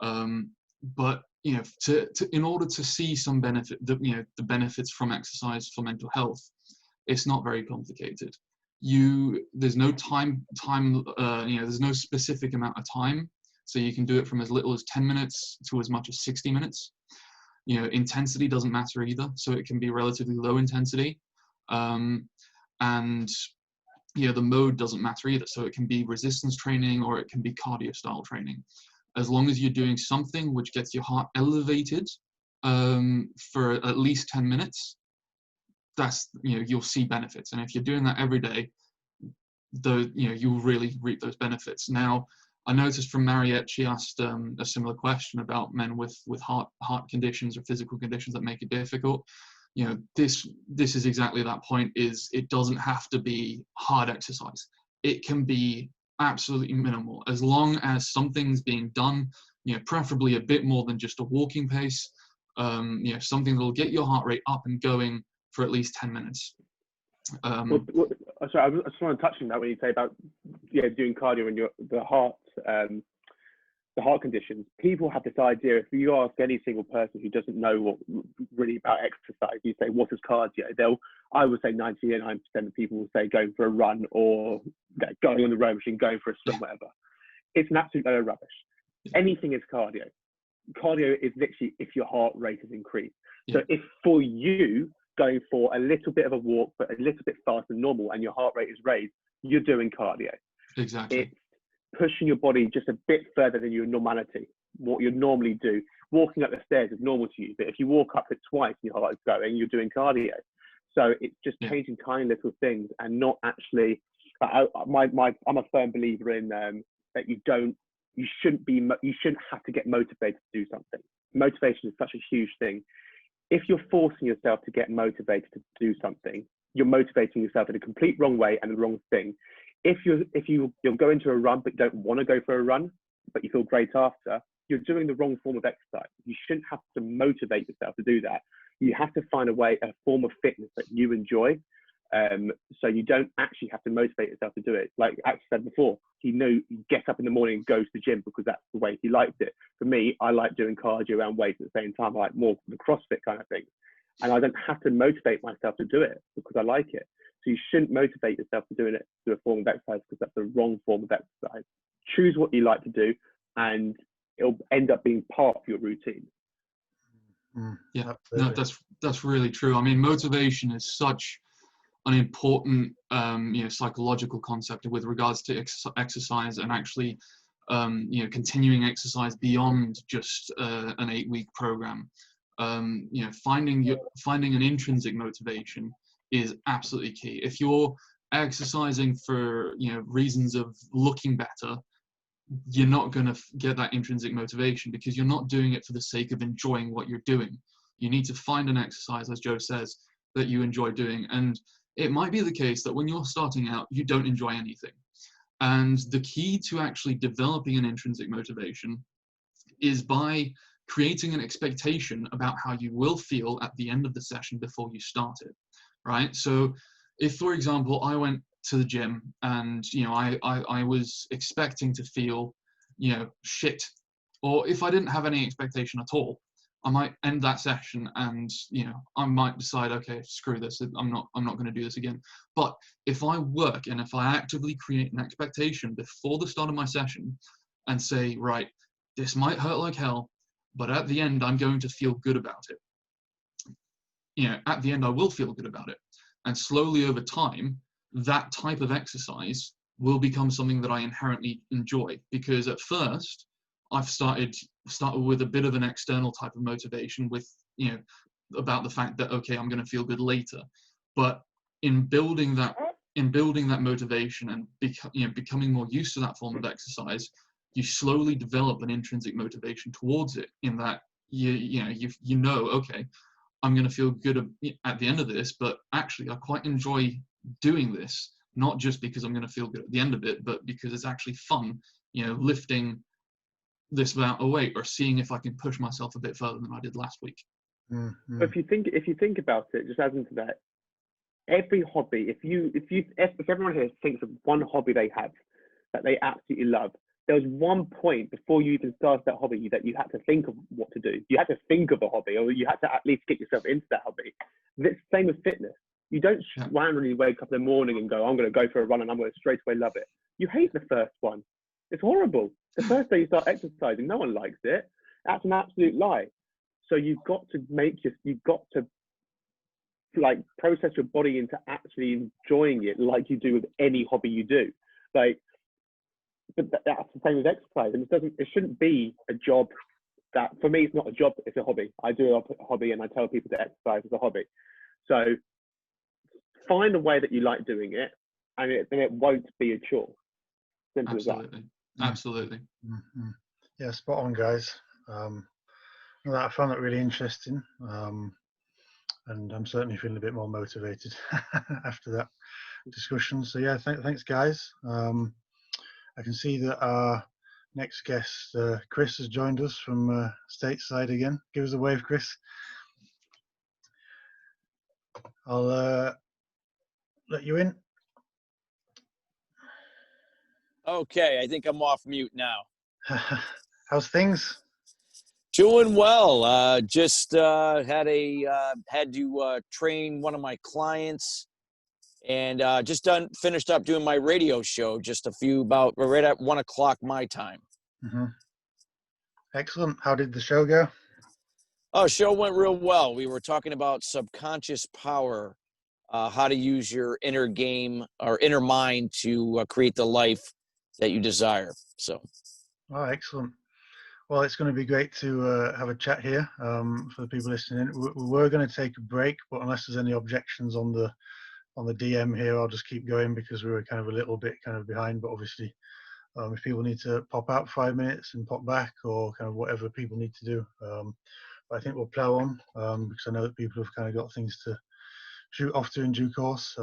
But in order to see some benefit, the benefits from exercise for mental health, it's not very complicated. There's no there's no specific amount of time, so you can do it from as little as 10 minutes to as much as 60 minutes. Intensity doesn't matter either, so it can be relatively low intensity, and the mode doesn't matter either, so it can be resistance training or it can be cardio style training. As long as you're doing something which gets your heart elevated for at least 10 minutes, that's you'll see benefits. And if you're doing that every day, you'll really reap those benefits. Now, I noticed from Mariette, she asked a similar question about men with heart conditions or physical conditions that make it difficult. This is exactly that point. Is it doesn't have to be hard exercise. It can be absolutely minimal, as long as something's being done, preferably a bit more than just a walking pace, something that'll get your heart rate up and going for at least 10 minutes.
Sorry, I just want to touch on that when you say about doing cardio and the heart conditions. People have this idea, if you ask any single person who doesn't know really about exercise, you say, what is cardio? I would say 99% of people will say going for a run or going on the row machine, going for a swim, whatever. It's an absolute load of rubbish. Anything is cardio. Cardio is literally if your heart rate is increased. So if for you, going for a little bit of a walk, but a little bit faster than normal, and your heart rate is raised, you're doing cardio.
Exactly.
It's pushing your body just a bit further than your normality, what you normally do. Walking up the stairs is normal to you, but if you walk up it twice and your heart is going, you're doing cardio. So it's just changing tiny little things and not actually. I'm a firm believer in that you shouldn't have to get motivated to do something. Motivation is such a huge thing. If you're forcing yourself to get motivated to do something, you're motivating yourself in a complete wrong way and the wrong thing. If you'll go into a run but don't want to go for a run, but you feel great after, you're doing the wrong form of exercise. You shouldn't have to motivate yourself to do that. You have to find a form of fitness that you enjoy. So you don't actually have to motivate yourself to do it. Like Axel said before, he knew he gets up in the morning and goes to the gym because that's the way he liked it. For me, I like doing cardio and weights at the same time. I like more the CrossFit kind of thing. And I don't have to motivate myself to do it because I like it. So you shouldn't motivate yourself to do a form of exercise because that's the wrong form of exercise. choose what you like to do, and it'll end up being part of your routine.
Yeah, no, that's really true. I mean, motivation is such an important psychological concept with regards to exercise, and actually continuing exercise beyond just an 8-week program. Finding an intrinsic motivation is absolutely key. If you're exercising for reasons of looking better, you're not going to get that intrinsic motivation, because you're not doing it for the sake of enjoying what you're doing. You need to find an exercise, as Joe says, that you enjoy doing. And it might be the case that when you're starting out, you don't enjoy anything. And the key to actually developing an intrinsic motivation is by creating an expectation about how you will feel at the end of the session before you start it, right? So if, for example, I went to the gym and I was expecting to feel shit, or if I didn't have any expectation at all, I might end that session and I might decide, okay, screw this, I'm not going to do this again. But if I work and if I actively create an expectation before the start of my session and say, right, this might hurt like hell, but at the end I'm going to feel good about it. At the end I will feel good about it, and slowly over time that type of exercise will become something that I inherently enjoy, because at first I've started with a bit of an external type of motivation with, about the fact that, okay, I'm going to feel good later. But in building that motivation and becoming more used to that form of exercise, you slowly develop an intrinsic motivation towards it, in that okay, I'm going to feel good at the end of this, but actually I quite enjoy doing this, not just because I'm going to feel good at the end of it, but because it's actually fun, lifting this amount of weight, or seeing if I can push myself a bit further than I did last week.
But if you think about it, just add into that, every hobby, if everyone here thinks of one hobby they have that they absolutely love, there was one point before you even started that hobby that you had to think of what to do. You had to think of a hobby, or you had to at least get yourself into that hobby. It's the same with fitness. You don't randomly wake up in the morning and go, I'm going to go for a run and I'm going to straight away love it. You hate the first one. It's horrible. The first day you start exercising, no one likes it. That's an absolute lie. So you've got to process your body into actually enjoying it, like you do with any hobby you do. But that's the same with exercise, and it shouldn't be a job. That, for me, it's not a job, it's a hobby. I do a hobby, and I tell people to exercise as a hobby. So find a way that you like doing it, and it won't be a chore. Simple as that.
Absolutely.
Mm-hmm. Yeah, spot on, guys. I found that really interesting, and I'm certainly feeling a bit more motivated after that discussion. So yeah, thanks, guys. I can see that our next guest, Chris, has joined us from stateside again. Give us a wave, Chris. I'll let you in.
Okay, I think I'm off mute now.
How's things?
Doing well. Just had to train one of my clients, and finished up doing my radio show. Just right at 1 o'clock my time.
Mm-hmm. Excellent. How did the show go?
Oh, show went real well. We were talking about subconscious power, how to use your inner game or inner mind to create the life that you desire. So.
Oh, excellent. Well, it's going to be great to have a chat here for the people listening. We were going to take a break, but unless there's any objections on the DM here, I'll just keep going, because we were kind of a little bit behind. But obviously, if people need to pop out 5 minutes and pop back, or kind of whatever people need to do, but I think we'll plow on, because I know that people have kind of got things to shoot off to in due course.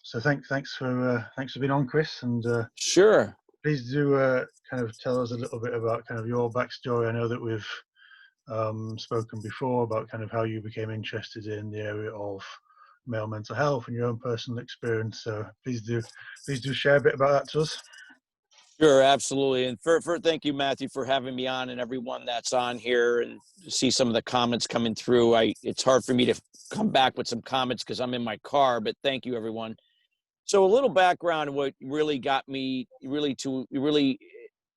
So thanks for being on, Chris, and
sure.
Please do kind of tell us a little bit about kind of your backstory. I know that we've spoken before about kind of how you became interested in the area of male mental health and your own personal experience. So please do share a bit about that to us.
Sure, absolutely. And for thank you, Matthew, for having me on, and everyone that's on here, and see some of the comments coming through. It's hard for me to come back with some comments because I'm in my car, but thank you, everyone. So a little background, what really got me to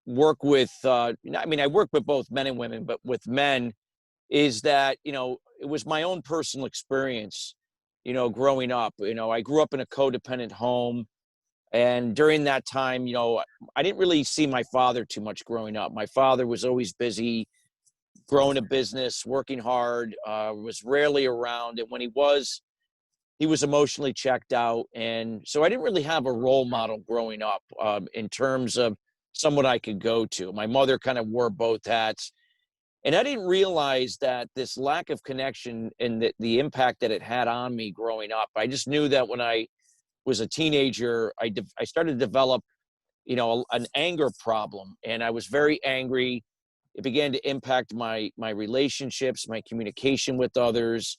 work with, I mean, I work with both men and women, but with men is that, it was my own personal experience, growing up. I grew up in a codependent home. And during that time, I didn't really see my father too much growing up. My father was always busy growing a business, working hard, was rarely around. And when he was emotionally checked out. And so I didn't really have a role model growing up in terms of someone I could go to. My mother kind of wore both hats. And I didn't realize that this lack of connection and the impact that it had on me growing up. I just knew that when I was a teenager, I started to develop, an anger problem. And I was very angry. It began to impact my relationships, my communication with others.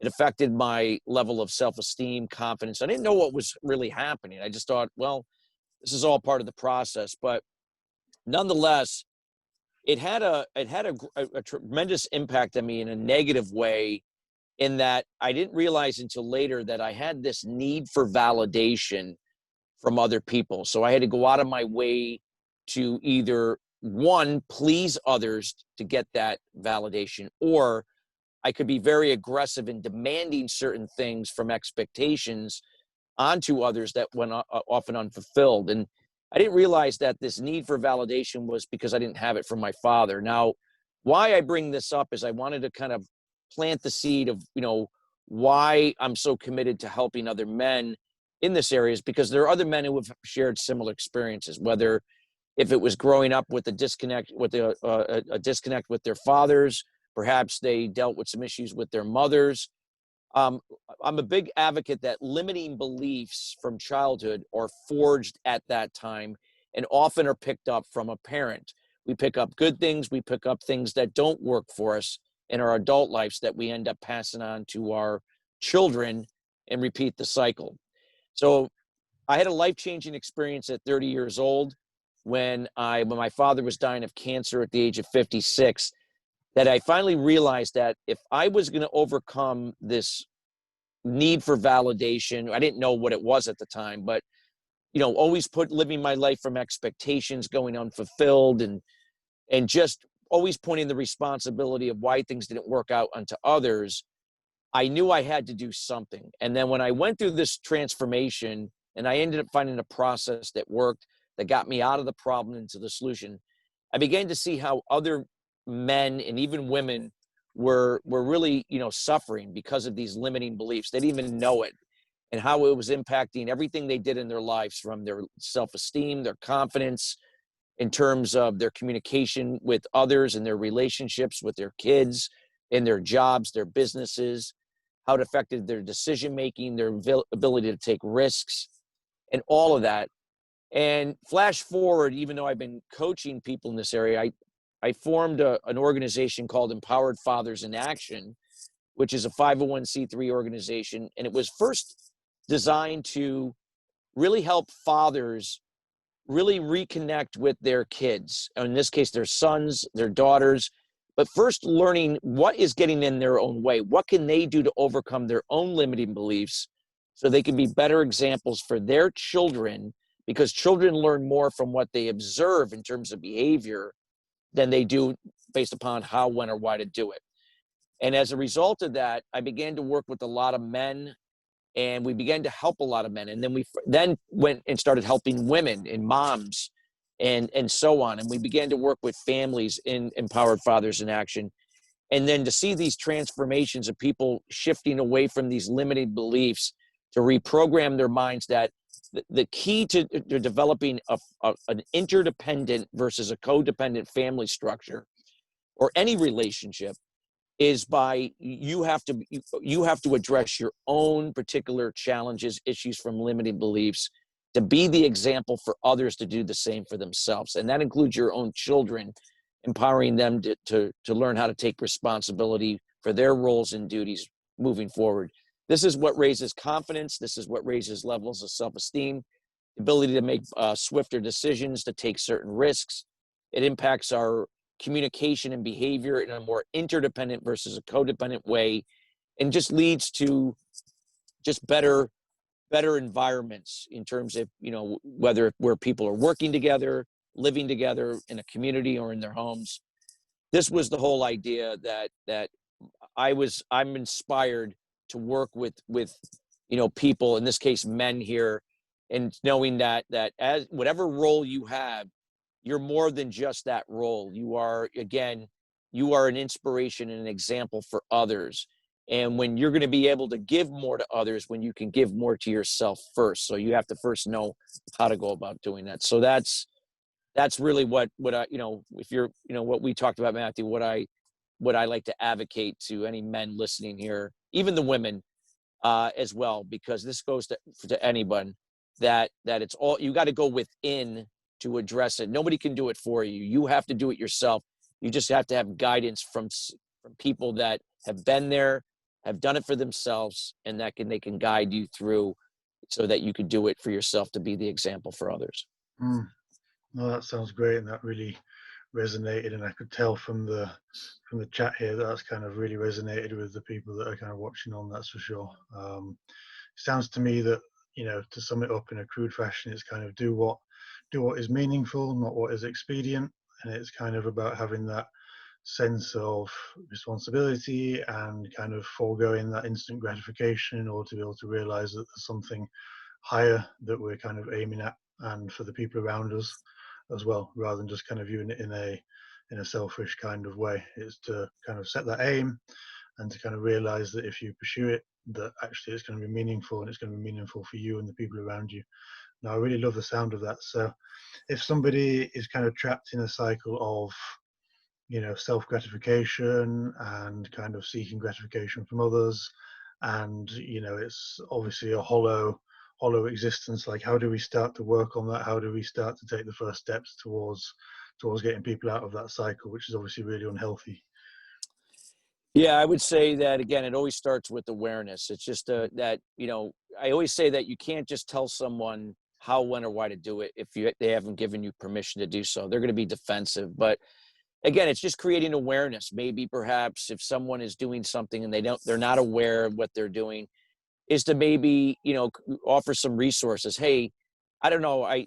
It affected my level of self-esteem, confidence. I didn't know what was really happening. I just thought, well, this is all part of the process. But nonetheless, it had a tremendous impact on me in a negative way, in that I didn't realize until later that I had this need for validation from other people. So I had to go out of my way to either, one, please others to get that validation, or I could be very aggressive in demanding certain things from expectations onto others that went often unfulfilled. And I didn't realize that this need for validation was because I didn't have it from my father. Now, why I bring this up is I wanted to kind of plant the seed of, why I'm so committed to helping other men in this area, is because there are other men who have shared similar experiences, whether if it was growing up with a disconnect with a disconnect with their fathers. Perhaps they dealt with some issues with their mothers. I'm a big advocate that limiting beliefs from childhood are forged at that time and often are picked up from a parent. We pick up good things. We pick up things that don't work for us in our adult lives that we end up passing on to our children and repeat the cycle. So I had a life-changing experience at 30 years old when my father was dying of cancer at the age of 56. That I finally realized that if I was going to overcome this need for validation, I didn't know what it was at the time, but, always living my life from expectations, going unfulfilled, and just always pointing the responsibility of why things didn't work out onto others, I knew I had to do something. And then when I went through this transformation and I ended up finding a process that worked, that got me out of the problem into the solution, I began to see how other men and even women were really, suffering because of these limiting beliefs. They didn't even know it, and how it was impacting everything they did in their lives, from their self-esteem, their confidence, in terms of their communication with others and their relationships with their kids, in their jobs, their businesses, how it affected their decision-making, their ability to take risks, and all of that. And flash forward, even though I've been coaching people in this area, I formed an organization called Empowered Fathers in Action, which is a 501c3 organization. And it was first designed to really help fathers really reconnect with their kids. In this case, their sons, their daughters, but first learning what is getting in their own way. What can they do to overcome their own limiting beliefs so they can be better examples for their children, because children learn more from what they observe in terms of behavior than they do based upon how, when, or why to do it. And as a result of that, I began to work with a lot of men, and we began to help a lot of men. And then we then went and started helping women and moms and so on. And we began to work with families in Empowered Fathers in Action. And then to see these transformations of people shifting away from these limited beliefs to reprogram their minds, that the key to developing an interdependent versus a codependent family structure or any relationship is by you have to address your own particular challenges, issues from limiting beliefs, to be the example for others to do the same for themselves. And that includes your own children, empowering them to learn how to take responsibility for their roles and duties moving forward. This is what raises confidence. This is what raises levels of self-esteem, ability to make swifter decisions, to take certain risks. It impacts our communication and behavior in a more interdependent versus a codependent way, and just leads to just better better environments in terms of, you know, whether where people are working together, living together in a community or in their homes. This was the whole idea that I'm inspired to work with, you know, people, in this case, men here, and knowing that as whatever role you have, you're more than just that role. You are, again, you are an inspiration and an example for others. And when you're going to be able to give more to others, when you can give more to yourself first. So you have to first know how to go about doing that. So that's really what I, you know, if you're, you know, what we talked about, Matthew, what I like to advocate to any men listening here, even the women as well, because this goes to anyone, that it's all, you got to go within to address it. Nobody can do it for you. You have to do it yourself. You just have to have guidance from people that have been there, have done it for themselves, and they can guide you through so that you could do it for yourself to be the example for others.
No, that sounds great, and that really resonated, and I could tell from the chat here that that's kind of really resonated with the people that are kind of watching on, that's for sure. It sounds to me that, you know, to sum it up in a crude fashion, it's kind of do what is meaningful, not what is expedient, and it's kind of about having that sense of responsibility and kind of foregoing that instant gratification in order to be able to realize that there's something higher that we're kind of aiming at, and for the people around us as well, rather than just kind of viewing it in a selfish kind of way. It's to kind of set that aim and to kind of realize that if you pursue it, that actually it's going to be meaningful, and it's going to be meaningful for you and the people around you. Now, I really love the sound of that. So if somebody is kind of trapped in a cycle of, you know, self-gratification and kind of seeking gratification from others, and, you know, it's obviously a hollow existence, like, how do we start to work on that? How do we start to take the first steps towards getting people out of that cycle, which is obviously really unhealthy?
Yeah, I would say that, again, it always starts with awareness. It's just that, you know, I always say that you can't just tell someone how, when, or why to do it if they haven't given you permission to do so. They're going to be defensive. But again, it's just creating awareness. Maybe perhaps if someone is doing something and they're not aware of what they're doing, is to maybe, you know, offer some resources. Hey, I don't know, I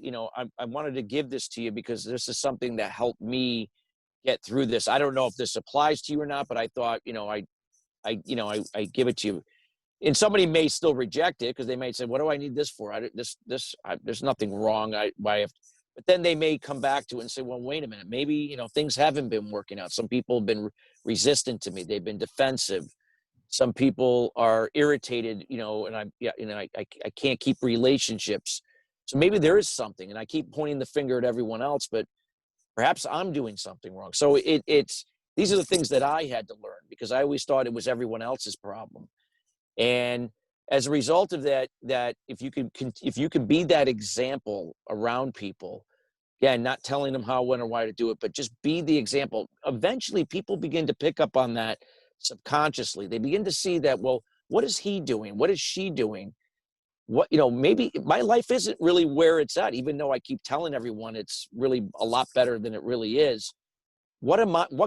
wanted to give this to you because this is something that helped me get through this. I don't know if this applies to you or not, but I thought, you know, I give it to you. And somebody may still reject it because they may say, what do I need this for? There's nothing wrong. But then they may come back to it and say, well, wait a minute, maybe, you know, things haven't been working out. Some people have been resistant to me. They've been defensive. Some people are irritated, you know, and I can't keep relationships. So maybe there is something, and I keep pointing the finger at everyone else, but perhaps I'm doing something wrong. So these are the things that I had to learn, because I always thought it was everyone else's problem. And as a result of that if you can be that example around people, again, not telling them how, when, or why to do it, but just be the example. Eventually, people begin to pick up on that subconsciously. They begin to see that, well, what is he doing? What is she doing? What, you know, maybe my life isn't really where it's at, even though I keep telling everyone it's really a lot better than it really is. What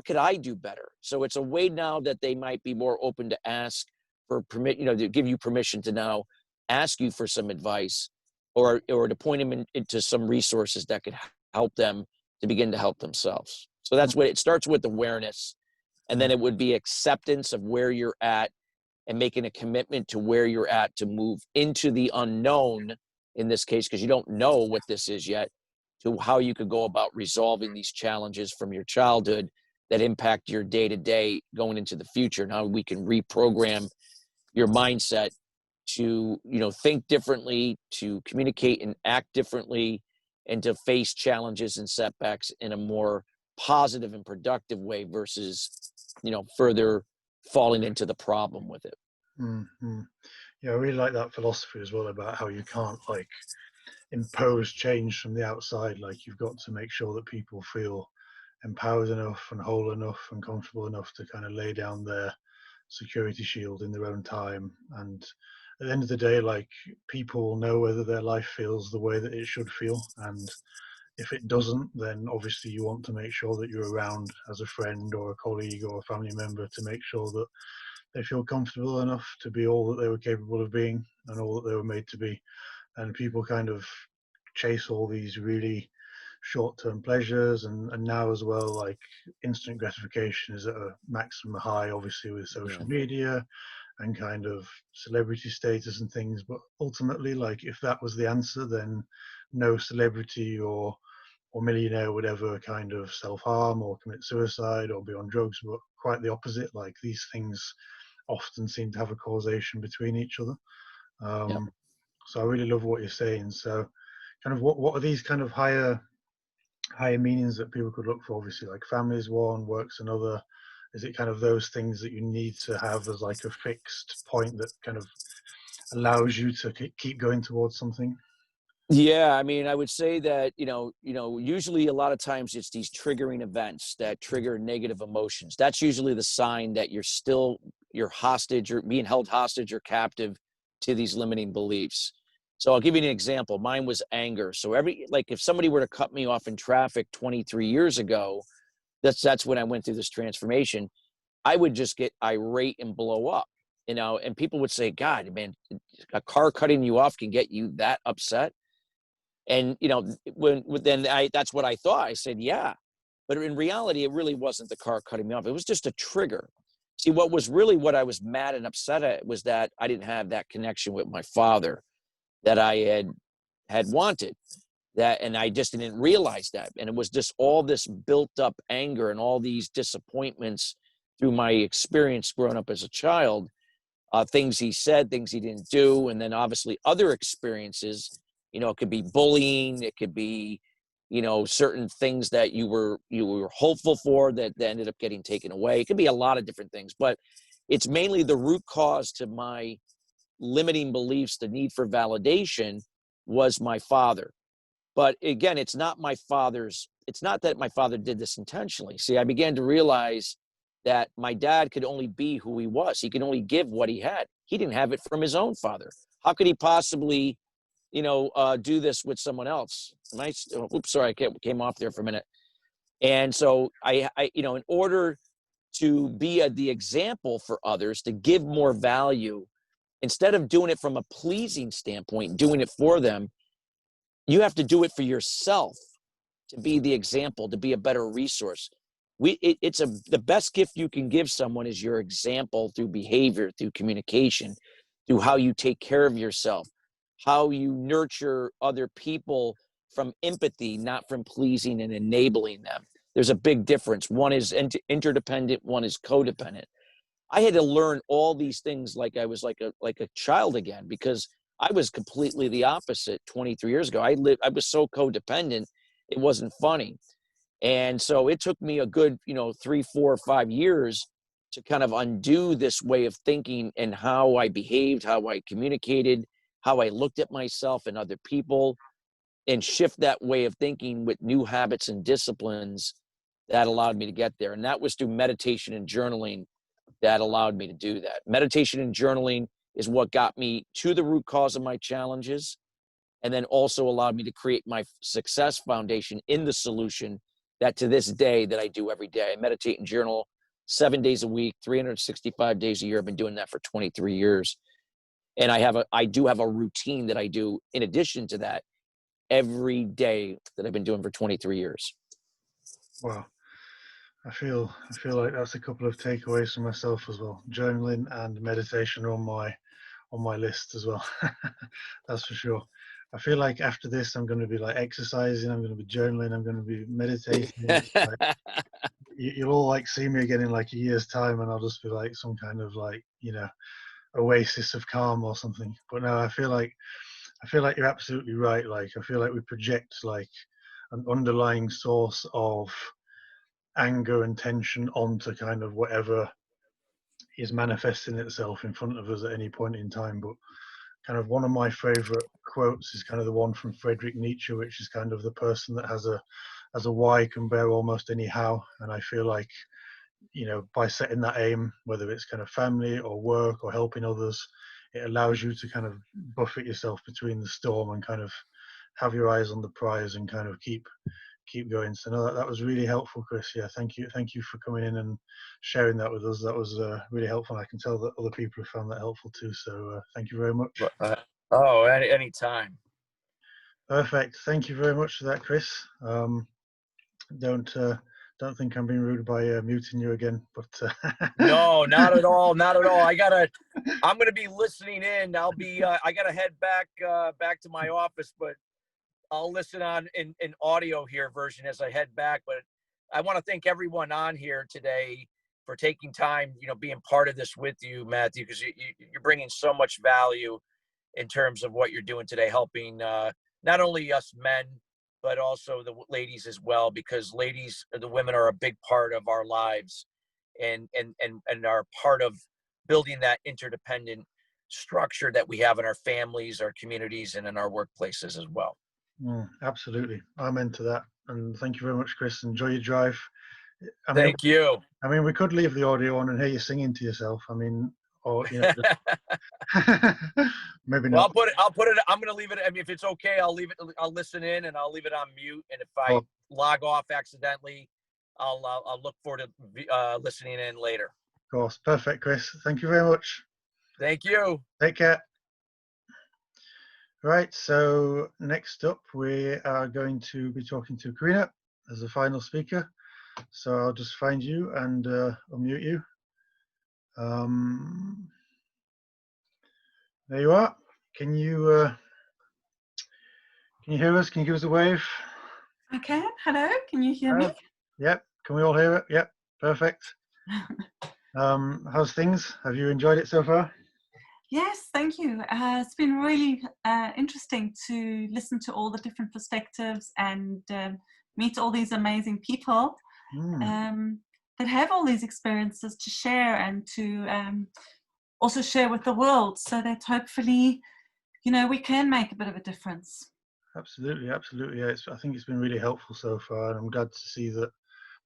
could I do better? So it's a way now that they might be more open to ask for permit, you know, to give you permission to now ask you for some advice, or to point them into some resources that could help them to begin to help themselves. So that's what it starts with: awareness. And then it would be acceptance of where you're at and making a commitment to where you're at to move into the unknown, in this case, because you don't know what this is yet, to how you could go about resolving these challenges from your childhood that impact your day-to-day going into the future. And how we can reprogram your mindset to, you know, think differently, to communicate and act differently, and to face challenges and setbacks in a more positive and productive way versus, you know, further falling into the problem with it.
Mm-hmm. Yeah, I really like that philosophy as well, about how you can't, like, impose change from the outside. Like, you've got to make sure that people feel empowered enough and whole enough and comfortable enough to kind of lay down their security shield in their own time. And at the end of the day, like, people will know whether their life feels the way that it should feel, and if it doesn't, then obviously you want to make sure that you're around as a friend or a colleague or a family member to make sure that they feel comfortable enough to be all that they were capable of being and all that they were made to be. And people kind of chase all these really short-term pleasures, and now as well, like instant gratification is at a maximum high, obviously with social media and kind of celebrity status and things. But ultimately, like, if that was the answer, then no celebrity or millionaire would ever kind of self-harm or commit suicide or be on drugs. But quite the opposite, like, these things often seem to have a causation between each other. So I really love what you're saying. So kind of what are these kind of higher meanings that people could look for? Obviously, like family is one, work's another. Is it kind of those things that you need to have as like a fixed point that kind of allows you to keep going towards something?
Yeah, I mean, I would say that, usually a lot of times it's these triggering events that trigger negative emotions. That's usually the sign that you're hostage or being held hostage or captive to these limiting beliefs. So I'll give you an example. Mine was anger. So if somebody were to cut me off in traffic 23 years ago, that's when I went through this transformation. I would just get irate and blow up, and people would say, God, man, a car cutting you off can get you that upset. And, that's what I thought. I said, yeah. But in reality, it really wasn't the car cutting me off. It was just a trigger. See, what I was mad and upset at was that I didn't have that connection with my father that I had wanted. And I just didn't realize that. And it was just all this built up anger and all these disappointments through my experience growing up as a child, things he said, things he didn't do. And then obviously other experiences, it could be bullying. It could be, certain things that you were hopeful for that ended up getting taken away. It could be a lot of different things, but it's mainly the root cause to my limiting beliefs. The need for validation was my father. But again, it's not that my father did this intentionally. See, I began to realize that my dad could only be who he was. He could only give what he had. He didn't have it from his own father. How could he possibly, do this with someone else? Oops, sorry, I came off there for a minute. And so I in order to be the example for others, to give more value, instead of doing it from a pleasing standpoint, doing it for them, you have to do it for yourself to be the example, to be a better resource. The best gift you can give someone is your example through behavior, through communication, through how you take care of yourself, how you nurture other people from empathy, not from pleasing and enabling them. There's a big difference. One is interdependent, one is codependent. I had to learn all these things like I was like a child again, because I was completely the opposite 23 years ago. I was so codependent, it wasn't funny. And so it took me a good, 3, 4, 5 years to kind of undo this way of thinking and how I behaved, how I communicated, how I looked at myself and other people, and shift that way of thinking with new habits and disciplines that allowed me to get there. And that was through meditation and journaling that allowed me to do that. Meditation and journaling is what got me to the root cause of my challenges, and then also allowed me to create my success foundation in the solution that to this day that I do every day. I meditate and journal 7 days a week, 365 days a year. I've been doing that for 23 years. And I do have a routine that I do in addition to that every day that I've been doing for 23 years.
Wow. I feel like that's a couple of takeaways for myself as well. Journaling and meditation are on my list as well. That's for sure. I feel like after this, I'm going to be like exercising, I'm going to be journaling, I'm going to be meditating. Like, you'll all like see me again in like a year's time, and I'll just be like some kind of like, oasis of calm or something. But no, I feel like you're absolutely right. Like, I feel like we project like an underlying source of anger and tension onto kind of whatever is manifesting itself in front of us at any point in time. But kind of one of my favorite quotes is kind of the one from Friedrich Nietzsche, which is kind of the person that has a why can bear almost any how. And I feel like, by setting that aim, whether it's kind of family or work or helping others, it allows you to kind of buffet yourself between the storm and kind of have your eyes on the prize and kind of keep keep going. So no, that was really helpful, Chris. Yeah, thank you for coming in and sharing that with us. That was really helpful. I can tell that other people have found that helpful too. So thank you very much.
Oh, anytime.
Perfect. Thank you very much for that, Chris. Don't think I'm being rude by muting you again, but
No, not at all, not at all. I'm gonna be listening in. I gotta head back to my office, but I'll listen on in audio here version as I head back. But I want to thank everyone on here today for taking time, being part of this with you, Matthew, because you're bringing so much value in terms of what you're doing today, helping not only us men, but also the ladies as well, because the women are a big part of our lives and are part of building that interdependent structure that we have in our families, our communities, and in our workplaces as well.
Absolutely. I'm into that. And thank you very much, Chris. Enjoy your drive.
Thank you.
I mean, we could leave the audio on and hear you singing to yourself. I mean, or, just maybe not.
Well, I'll put it, I'm going to leave it. I mean, if it's okay, I'll leave it, I'll listen in and I'll leave it on mute. And if I log off accidentally, I'll look forward to listening in later.
Of course. Perfect, Chris. Thank you very much.
Thank you.
Take care. Right, so next up we are going to be talking to Karina as the final speaker. So I'll just find you and unmute you. There you are. Can you hear us? Can you give us a wave?
I can. Hello, can you hear me?
Yep. Can we all hear it? Yep. Perfect. How's things? Have you enjoyed it so far?
Yes, thank you. It's been really interesting to listen to all the different perspectives and meet all these amazing people that have all these experiences to share and to also share with the world, so that hopefully, we can make a bit of a difference.
Absolutely, absolutely. Yeah, I think it's been really helpful so far, and I'm glad to see that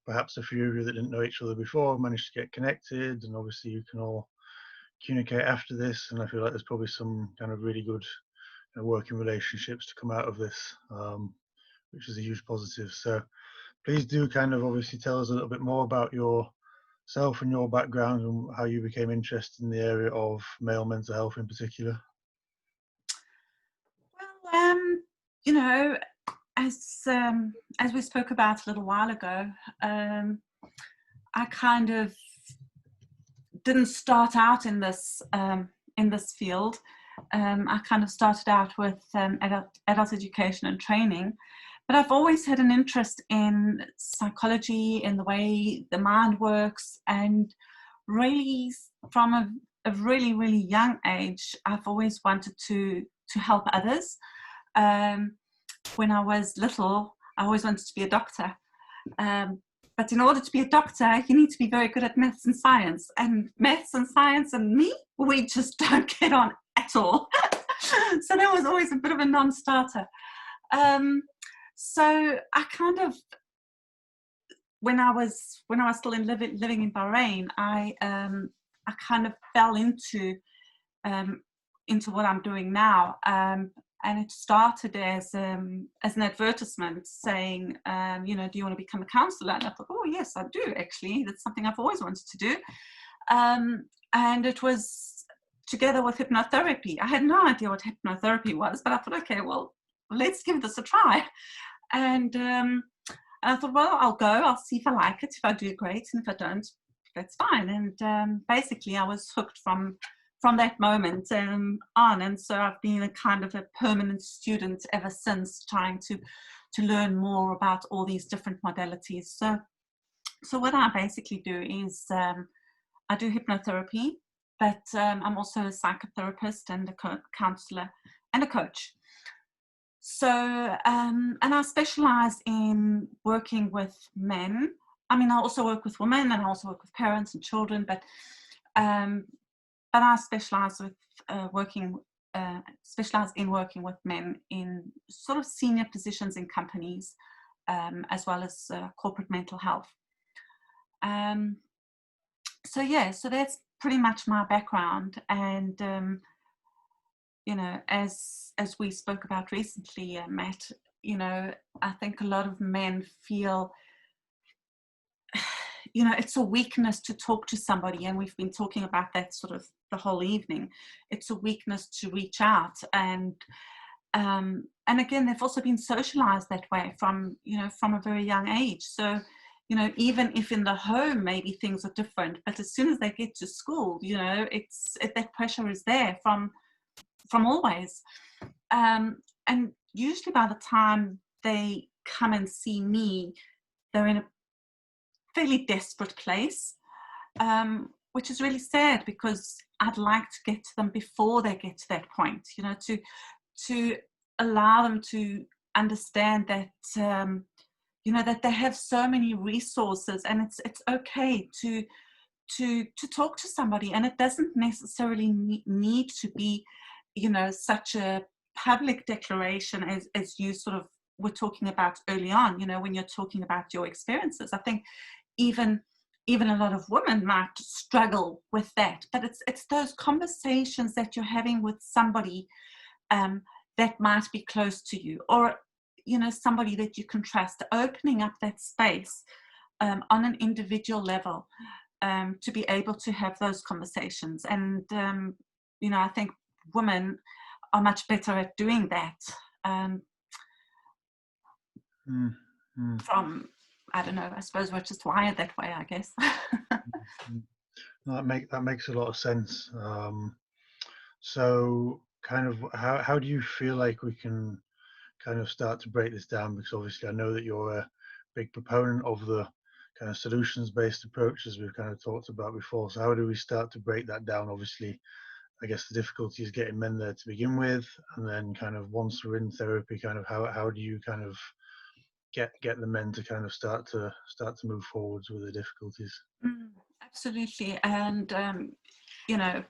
perhaps a few of you that didn't know each other before managed to get connected, and obviously you can all communicate after this, and I feel like there's probably some kind of really good working relationships to come out of this, which is a huge positive. So please do kind of obviously tell us a little bit more about yourself and your background and how you became interested in the area of male mental health in particular.
Well, as we spoke about a little while ago, I kind of didn't start out in this field. I kind of started out with adult education and training, but I've always had an interest in psychology, in the way the mind works, and really from a really, really young age, I've always wanted to help others. When I was little, I always wanted to be a doctor. But in order to be a doctor, you need to be very good at maths and science. And maths and science and me, we just don't get on at all. So that was always a bit of a non-starter. So I kind of, when I was still living in Bahrain, I kind of fell into what I'm doing now. And it started as an advertisement saying, do you want to become a counsellor? And I thought, oh yes, I do actually. That's something I've always wanted to do. And it was together with hypnotherapy. I had no idea what hypnotherapy was, but I thought, okay, well, let's give this a try. And I thought, well, I'll go. I'll see if I like it. If I do, great. And if I don't, that's fine. And basically, I was hooked from that moment on, and so I've been a kind of a permanent student ever since, trying to learn more about all these different modalities. So what I basically do is I do hypnotherapy, but I'm also a psychotherapist and a counsellor and a coach. So and I specialize in working with men. I mean, I also work with women, and I also work with parents and children, but I specialize in working with men in sort of senior positions in companies, as well as corporate mental health. So that's pretty much my background. And as we spoke about recently, Matt, you know, I think a lot of men feel, you know, it's a weakness to talk to somebody, and we've been talking about that sort of the whole evening. It's a weakness to reach out, and again, they've also been socialized that way from, you know, from a very young age. So, you know, even if in the home maybe things are different, but as soon as they get to school, you know, that pressure is there from always. And usually by the time they come and see me, they're in a fairly desperate place, which is really sad, because I'd like to get to them before they get to that point, you know, to allow them to understand that, you know, that they have so many resources, and it's okay to talk to somebody, and it doesn't necessarily need to be, you know, such a public declaration as you sort of were talking about early on, you know, when you're talking about your experiences. I think even a lot of women might struggle with that, but it's those conversations that you're having with somebody that might be close to you, or, you know, somebody that you can trust, opening up that space on an individual level to be able to have those conversations. And, you know, I think women are much better at doing that from, I don't know, I suppose we're just wired that way, I guess.
No, that makes a lot of sense. So kind of how do you feel like we can kind of start to break this down? Because obviously I know that you're a big proponent of the kind of solutions-based approach, as we've kind of talked about before. So how do we start to break that down? Obviously, I guess the difficulty is getting men there to begin with, and then kind of once we're in therapy, kind of how do you kind of get the men to kind of start to move forwards with the difficulties?
Absolutely. And you know,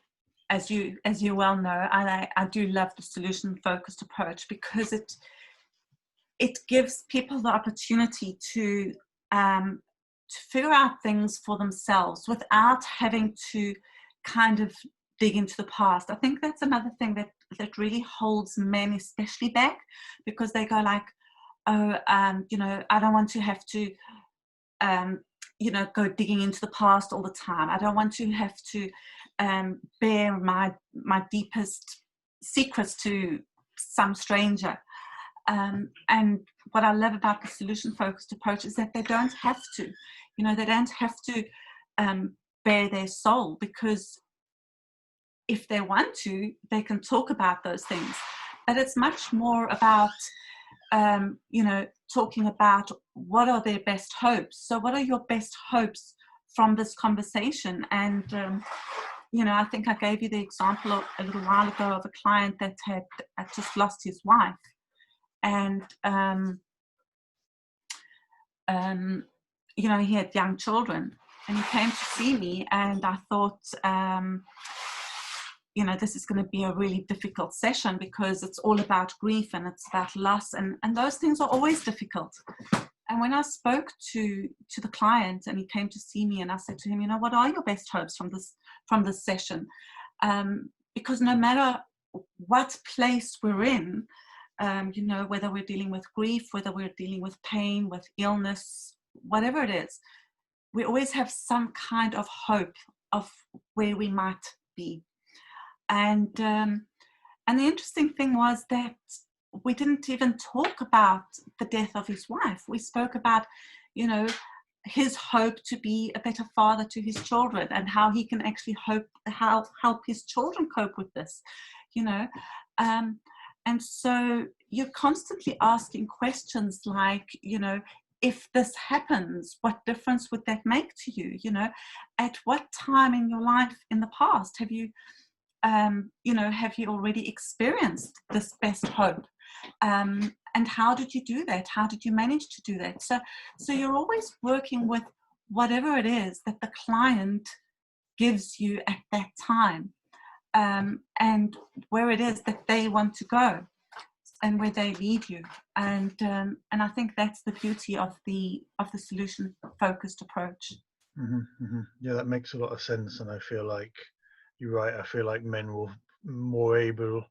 as you well know, I do love the solution focused approach, because it gives people the opportunity to figure out things for themselves without having to kind of dig into the past. I think that's another thing that really holds men especially back, because they go like, oh, you know, I don't want to have to you know, go digging into the past all the time. I don't want to have to bear my deepest secrets to some stranger. And what I love about the solution-focused approach is that they don't have to, you know, they don't have to bare their soul, because if they want to, they can talk about those things. But it's much more about, you know, talking about what are their best hopes. So what are your best hopes from this conversation? And, you know, I think I gave you the example a little while ago of a client that had just lost his wife. And, you know, he had young children, and he came to see me, and I thought, you know, this is going to be a really difficult session, because it's all about grief and it's about loss, and those things are always difficult. And when I spoke to the client, and he came to see me, and I said to him, you know, what are your best hopes from this session? Because no matter what place we're in, you know, whether we're dealing with grief, whether we're dealing with pain, with illness, whatever it is, we always have some kind of hope of where we might be. And the interesting thing was that we didn't even talk about the death of his wife. We spoke about, you know, his hope to be a better father to his children, and how he can actually help his children cope with this, you know. And so you're constantly asking questions like, you know, if this happens, what difference would that make to you? You know, at what time in your life in the past have you, you know, have you already experienced this best hope? And how did you do that? How did you manage to do that? So you're always working with whatever it is that the client gives you at that time, and where it is that they want to go, and where they lead you. And I think that's the beauty of the solution-focused approach.
Yeah, that makes a lot of sense, and I feel like you're right. I feel like men will more able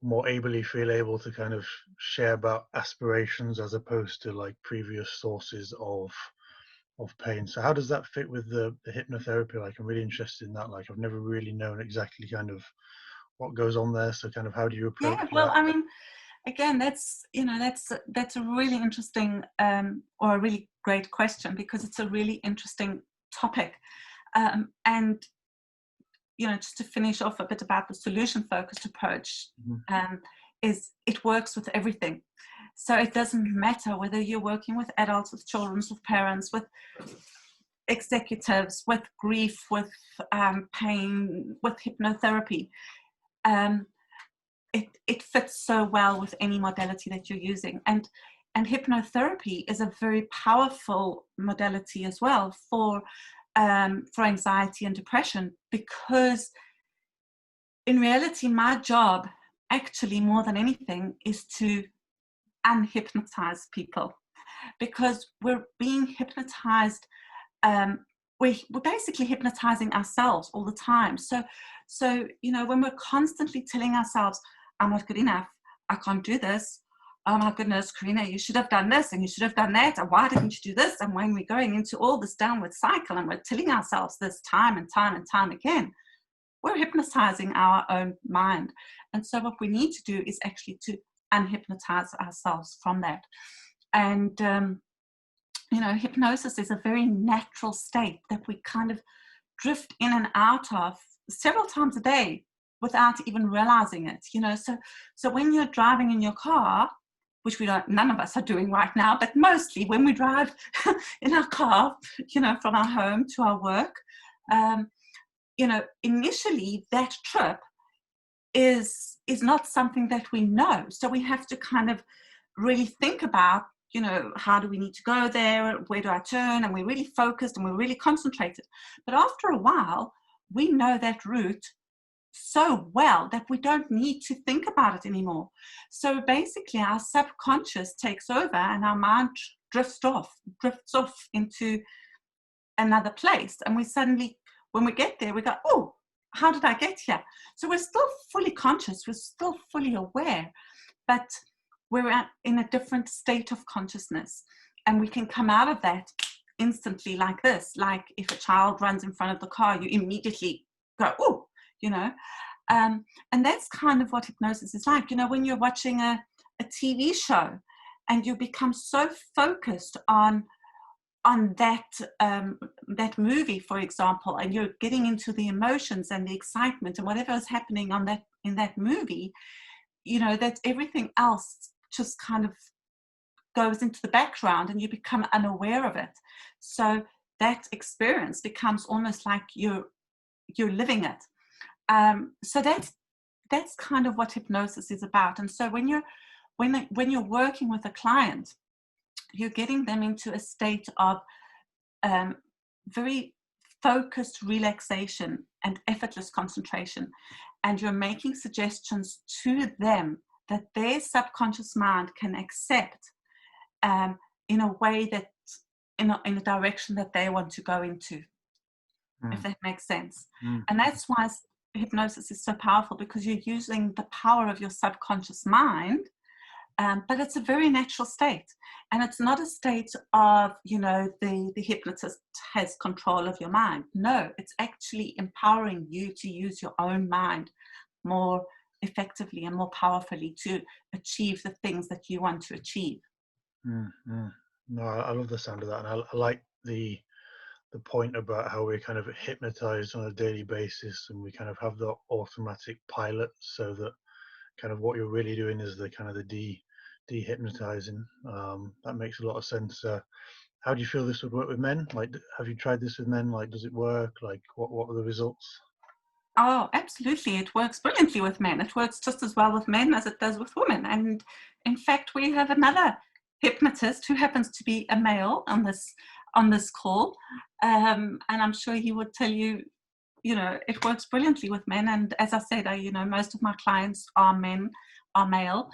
more ably feel able to kind of share about aspirations as opposed to like previous sources of pain. So how does that fit with the hypnotherapy? Like, I'm really interested in that. Like, I've never really known exactly kind of what goes on there. So kind of how do you approach
well,
that?
I mean, again, that's a really interesting or a really great question, because it's a really interesting topic. And just to finish off a bit about the solution-focused approach, is it works with everything. So it doesn't matter whether you're working with adults, with children, with parents, with executives, with grief, with pain, with hypnotherapy. It fits so well with any modality that you're using. And hypnotherapy is a very powerful modality as well for anxiety and depression, because in reality, my job, actually more than anything, is to unhypnotize people, because we're being hypnotized. We're basically hypnotizing ourselves all the time. So when we're constantly telling ourselves, I'm not good enough, I can't do this, oh my goodness, Karina, you should have done this and you should have done that, and why didn't you do this? And when we're going into all this downward cycle and we're telling ourselves this time and time and time again, we're hypnotizing our own mind. And so what we need to do is actually to unhypnotize ourselves from that. And hypnosis is a very natural state that we kind of drift in and out of several times a day without even realizing it. So when you're driving in your car, which none of us are doing right now, but mostly when we drive in our car, from our home to our work, initially that trip is not something that we know. So we have to kind of really think about, how do we need to go there? Where do I turn? And we're really focused and we're really concentrated. But after a while, we know that route so well that we don't need to think about it anymore. So basically our subconscious takes over and our mind drifts off into another place. And we suddenly, when we get there, we go, oh, how did I get here? So we're still fully conscious, we're still fully aware, but we're in a different state of consciousness. And we can come out of that instantly like this. Like if a child runs in front of the car, you immediately go, oh, and that's kind of what hypnosis is like. When you're watching a TV show and you become so focused on that movie, for example, and you're getting into the emotions and the excitement and whatever is happening in that movie, that everything else just kind of goes into the background and you become unaware of it. So that experience becomes almost like you're living it. So that's kind of what hypnosis is about. And so when you're working with a client, you're getting them into a state of very focused relaxation and effortless concentration, and you're making suggestions to them that their subconscious mind can accept in a way that in a direction that they want to go into, if that makes sense. And that's why hypnosis is so powerful, because you're using the power of your subconscious mind, but it's a very natural state. And it's not a state of, the hypnotist has control of your mind. No, it's actually empowering you to use your own mind more effectively and more powerfully to achieve the things that you want to achieve.
No, I love the sound of that. And I like the point about how we're kind of hypnotized on a daily basis, and we kind of have the automatic pilot, so that kind of what you're really doing is the kind of the de-hypnotizing. That makes a lot of sense. How do you feel this would work with men? Like, have you tried this with men? Like, does it work? Like, what are the results?
Oh, absolutely. It works brilliantly with men. It works just as well with men as it does with women. And in fact, we have another hypnotist who happens to be a male on this call. And I'm sure he would tell you, it works brilliantly with men. And as I said, most of my clients are male.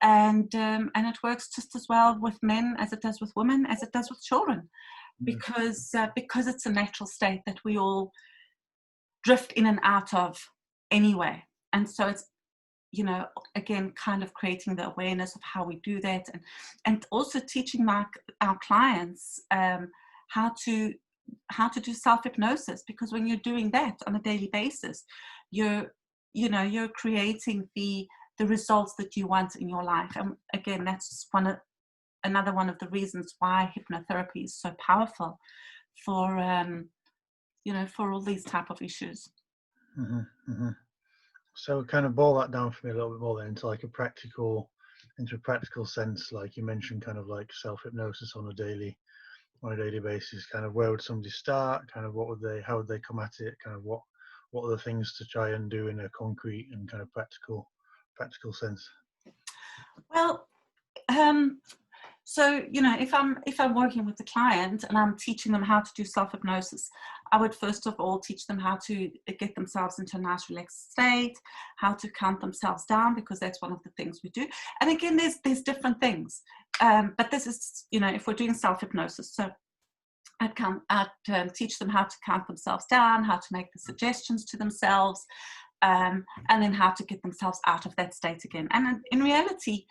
And it works just as well with men as it does with women, as it does with children, because it's a natural state that we all drift in and out of anyway. And so it's you know, again, kind of creating the awareness of how we do that, and also teaching our clients how to do self-hypnosis, because when you're doing that on a daily basis, you're creating the results that you want in your life. And again, that's another one of the reasons why hypnotherapy is so powerful for for all these type of issues.
Mm-hmm, mm-hmm. So kind of boil that down for me a little bit more then into like a practical sense, like you mentioned, kind of like self-hypnosis on a daily basis. Kind of where would somebody start? Kind of how would they come at it? Kind of what are the things to try and do in a concrete and kind of practical sense?
Well, so, you know, if I'm working with the client and I'm teaching them how to do self-hypnosis, I would first of all teach them how to get themselves into a nice relaxed state, how to count themselves down, because that's one of the things we do. And again, there's different things, but this is, you know, if we're doing self-hypnosis, so I'd teach them how to count themselves down, how to make the suggestions to themselves, and then how to get themselves out of that state again. And in reality,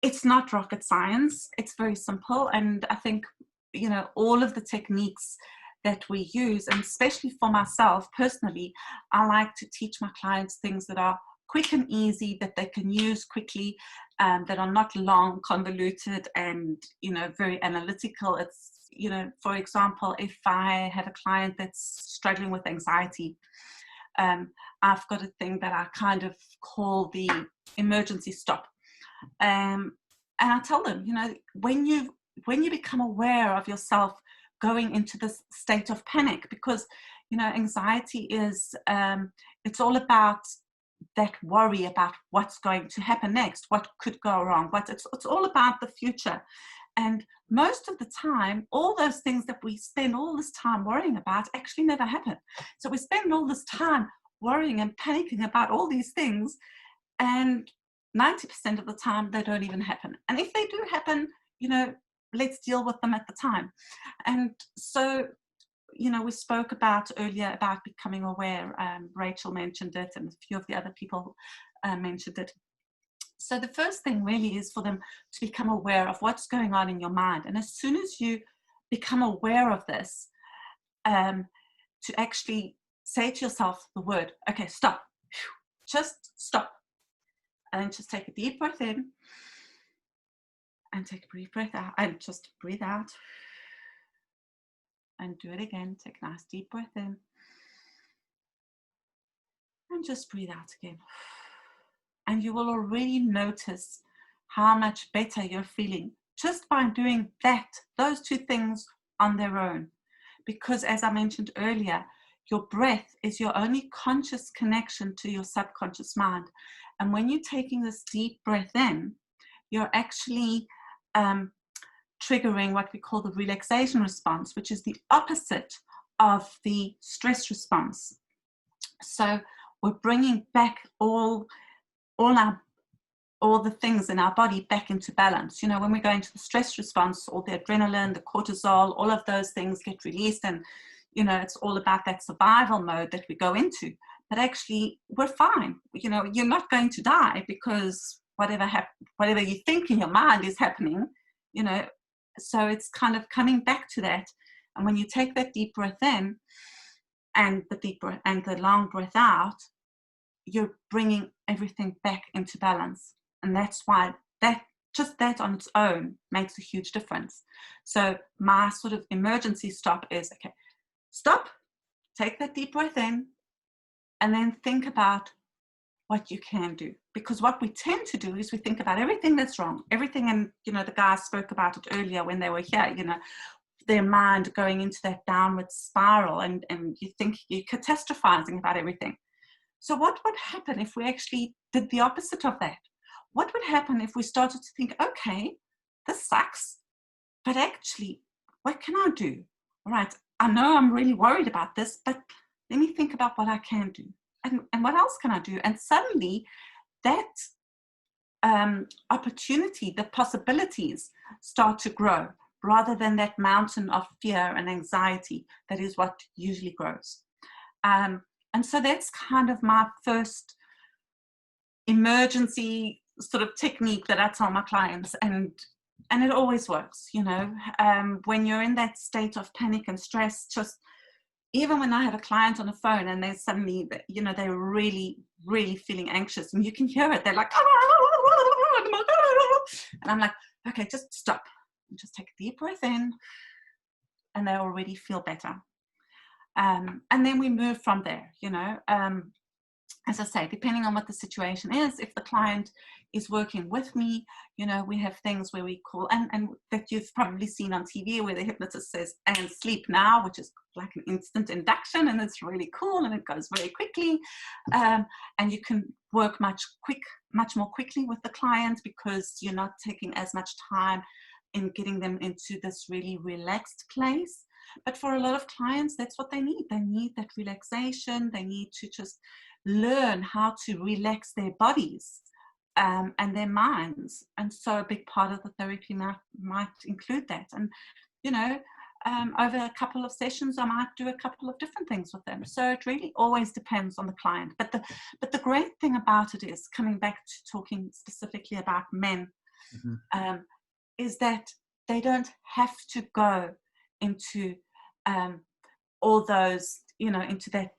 it's not rocket science. It's very simple. And I think, you know, all of the techniques that we use, and especially for myself personally, I like to teach my clients things that are quick and easy, that they can use quickly, that are not long, convoluted, and, you know, very analytical. It's, you know, for example, if I have a client that's struggling with anxiety, I've got a thing that I kind of call the emergency stop. And I tell them, you know, when you become aware of yourself going into this state of panic, because, you know, anxiety is, it's all about that worry about what's going to happen next, what could go wrong, it's all about the future. And most of the time, all those things that we spend all this time worrying about actually never happen. So we spend all this time worrying and panicking about all these things, and 90% of the time they don't even happen. And if they do happen, you know, let's deal with them at the time. And so, you know, we spoke about earlier about becoming aware. Rachel mentioned it, and a few of the other people mentioned it. So the first thing really is for them to become aware of what's going on in your mind. And as soon as you become aware of this, to actually say to yourself the word, okay, stop, just stop. And then just take a deep breath in, and take a brief breath out, and just breathe out, and do it again. Take a nice deep breath in, and just breathe out again. And you will already notice how much better you're feeling just by doing those two things on their own. Because as I mentioned earlier, your breath is your only conscious connection to your subconscious mind. And when you're taking this deep breath in, you're actually triggering what we call the relaxation response, which is the opposite of the stress response. So we're bringing back all the things in our body back into balance. You know, when we go into the stress response, all the adrenaline, the cortisol, all of those things get released, and, you know, it's all about that survival mode that we go into. But actually, we're fine. You know, you're not going to die because whatever you think in your mind is happening, you know. So it's kind of coming back to that. And when you take that deep breath in, and the deep breath and the long breath out, you're bringing everything back into balance. And that's why that on its own makes a huge difference. So my sort of emergency stop is, okay, stop, take that deep breath in, and then think about what you can do. Because what we tend to do is we think about everything that's wrong, everything. And, you know, the guys spoke about it earlier when they were here, you know, their mind going into that downward spiral, and you think you're catastrophizing about everything. So what would happen if we actually did the opposite of that? What would happen if we started to think, okay, this sucks, but actually, what can I do? All right, I know I'm really worried about this, but let me think about what I can do. And what else can I do? And suddenly that opportunity, the possibilities start to grow, rather than that mountain of fear and anxiety that is what usually grows. And so that's kind of my first emergency sort of technique that I tell my clients, and it always works, you know. When you're in that state of panic and stress, just even when I have a client on the phone and they suddenly, you know, they're really, really feeling anxious, and you can hear it, they're like, and I'm like, okay, just stop, just take a deep breath in, and they already feel better. And then we move from there, you know. As I say, depending on what the situation is, if the client is working with me, you know, we have things where we call, and that you've probably seen on TV, where the hypnotist says, and sleep now, which is like an instant induction, and it's really cool, and it goes very quickly. And you can work much more quickly with the client, because you're not taking as much time in getting them into this really relaxed place. But for a lot of clients, that's what they need. They need that relaxation. They need to just learn how to relax their bodies and their minds. And so a big part of the therapy might include that. And, you know, over a couple of sessions, I might do a couple of different things with them. So it really always depends on the client. But the great thing about it is, coming back to talking specifically about men, is that they don't have to go into all those, you know, into that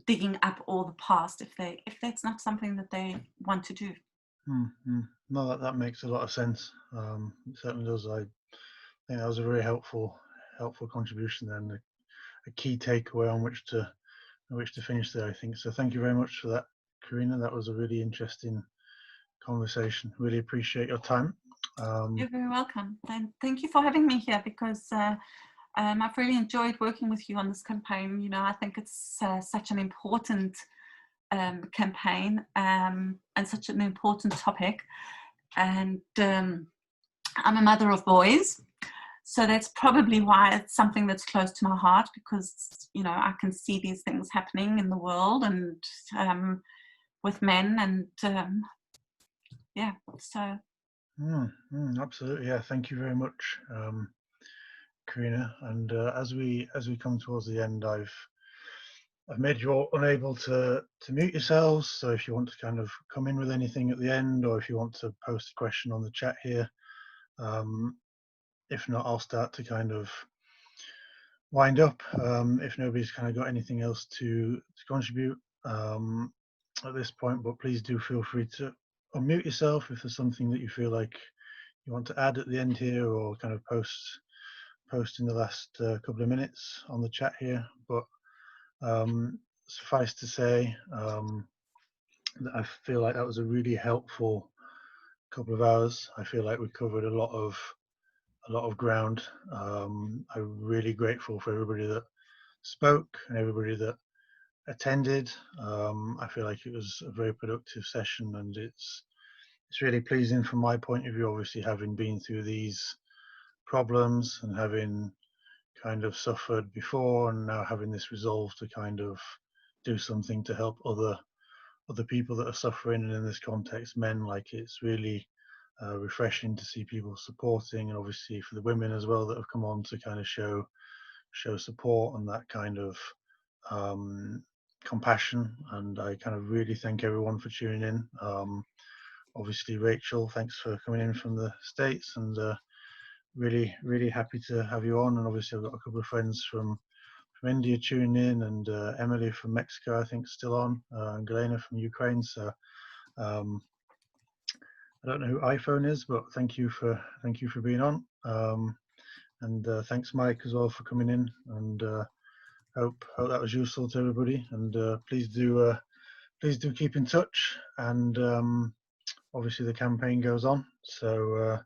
digging up all the past, if that's not something that they want to do.
No, that makes a lot of sense. It certainly does. I think that was a very helpful contribution, and a key takeaway on which to finish there, I think. So thank you very much for that, Karina. That was a really interesting conversation. Really appreciate your time.
You're very welcome, and thank you for having me here, because I've really enjoyed working with you on this campaign. You know, I think it's such an important campaign, and such an important topic. And I'm a mother of boys, so that's probably why it's something that's close to my heart, because, you know, I can see these things happening in the world, and with men, and yeah, so.
Absolutely, yeah. Thank you very much, Karina. And as we come towards the end, I've made you all unable to mute yourselves. So if you want to kind of come in with anything at the end, or if you want to post a question on the chat here, if not, I'll start to kind of wind up. If nobody's kind of got anything else to contribute at this point, but please do feel free to unmute yourself if there's something that you feel like you want to add at the end here, or kind of post in the last couple of minutes on the chat here. But suffice to say that I feel like that was a really helpful couple of hours. I feel like we covered a lot of ground. I'm really grateful for everybody that spoke and everybody that attended. I feel like it was a very productive session, and it's really pleasing from my point of view, obviously having been through these problems and having kind of suffered before, and now having this resolve to kind of do something to help other people that are suffering, and in this context men. Like, it's really refreshing to see people supporting, and obviously for the women as well that have come on to kind of show support and that kind of compassion. And I kind of really thank everyone for tuning in. Obviously Rachel, thanks for coming in from the States, and really happy to have you on. And obviously I've got a couple of friends from India tuning in, and Emily from Mexico, I think, still on, and Galena from Ukraine. So I don't know who iPhone is, but thank you for being on. And thanks Mike as well for coming in, and hope that was useful to everybody. And please do keep in touch, and obviously the campaign goes on, so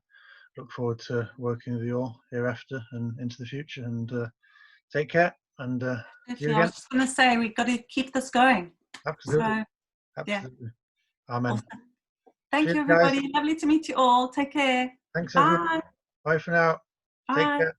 look forward to working with you all hereafter and into the future. And take care, and see you again.
I was just going to say, we've got to keep this going.
Absolutely.
So,
absolutely. Yeah. Amen.
Awesome. Thank
Cheers,
you, everybody.
guys.
Lovely to meet you all. Take care.
Thanks,
Bye.
everyone. Bye for now.
Bye.
Take care.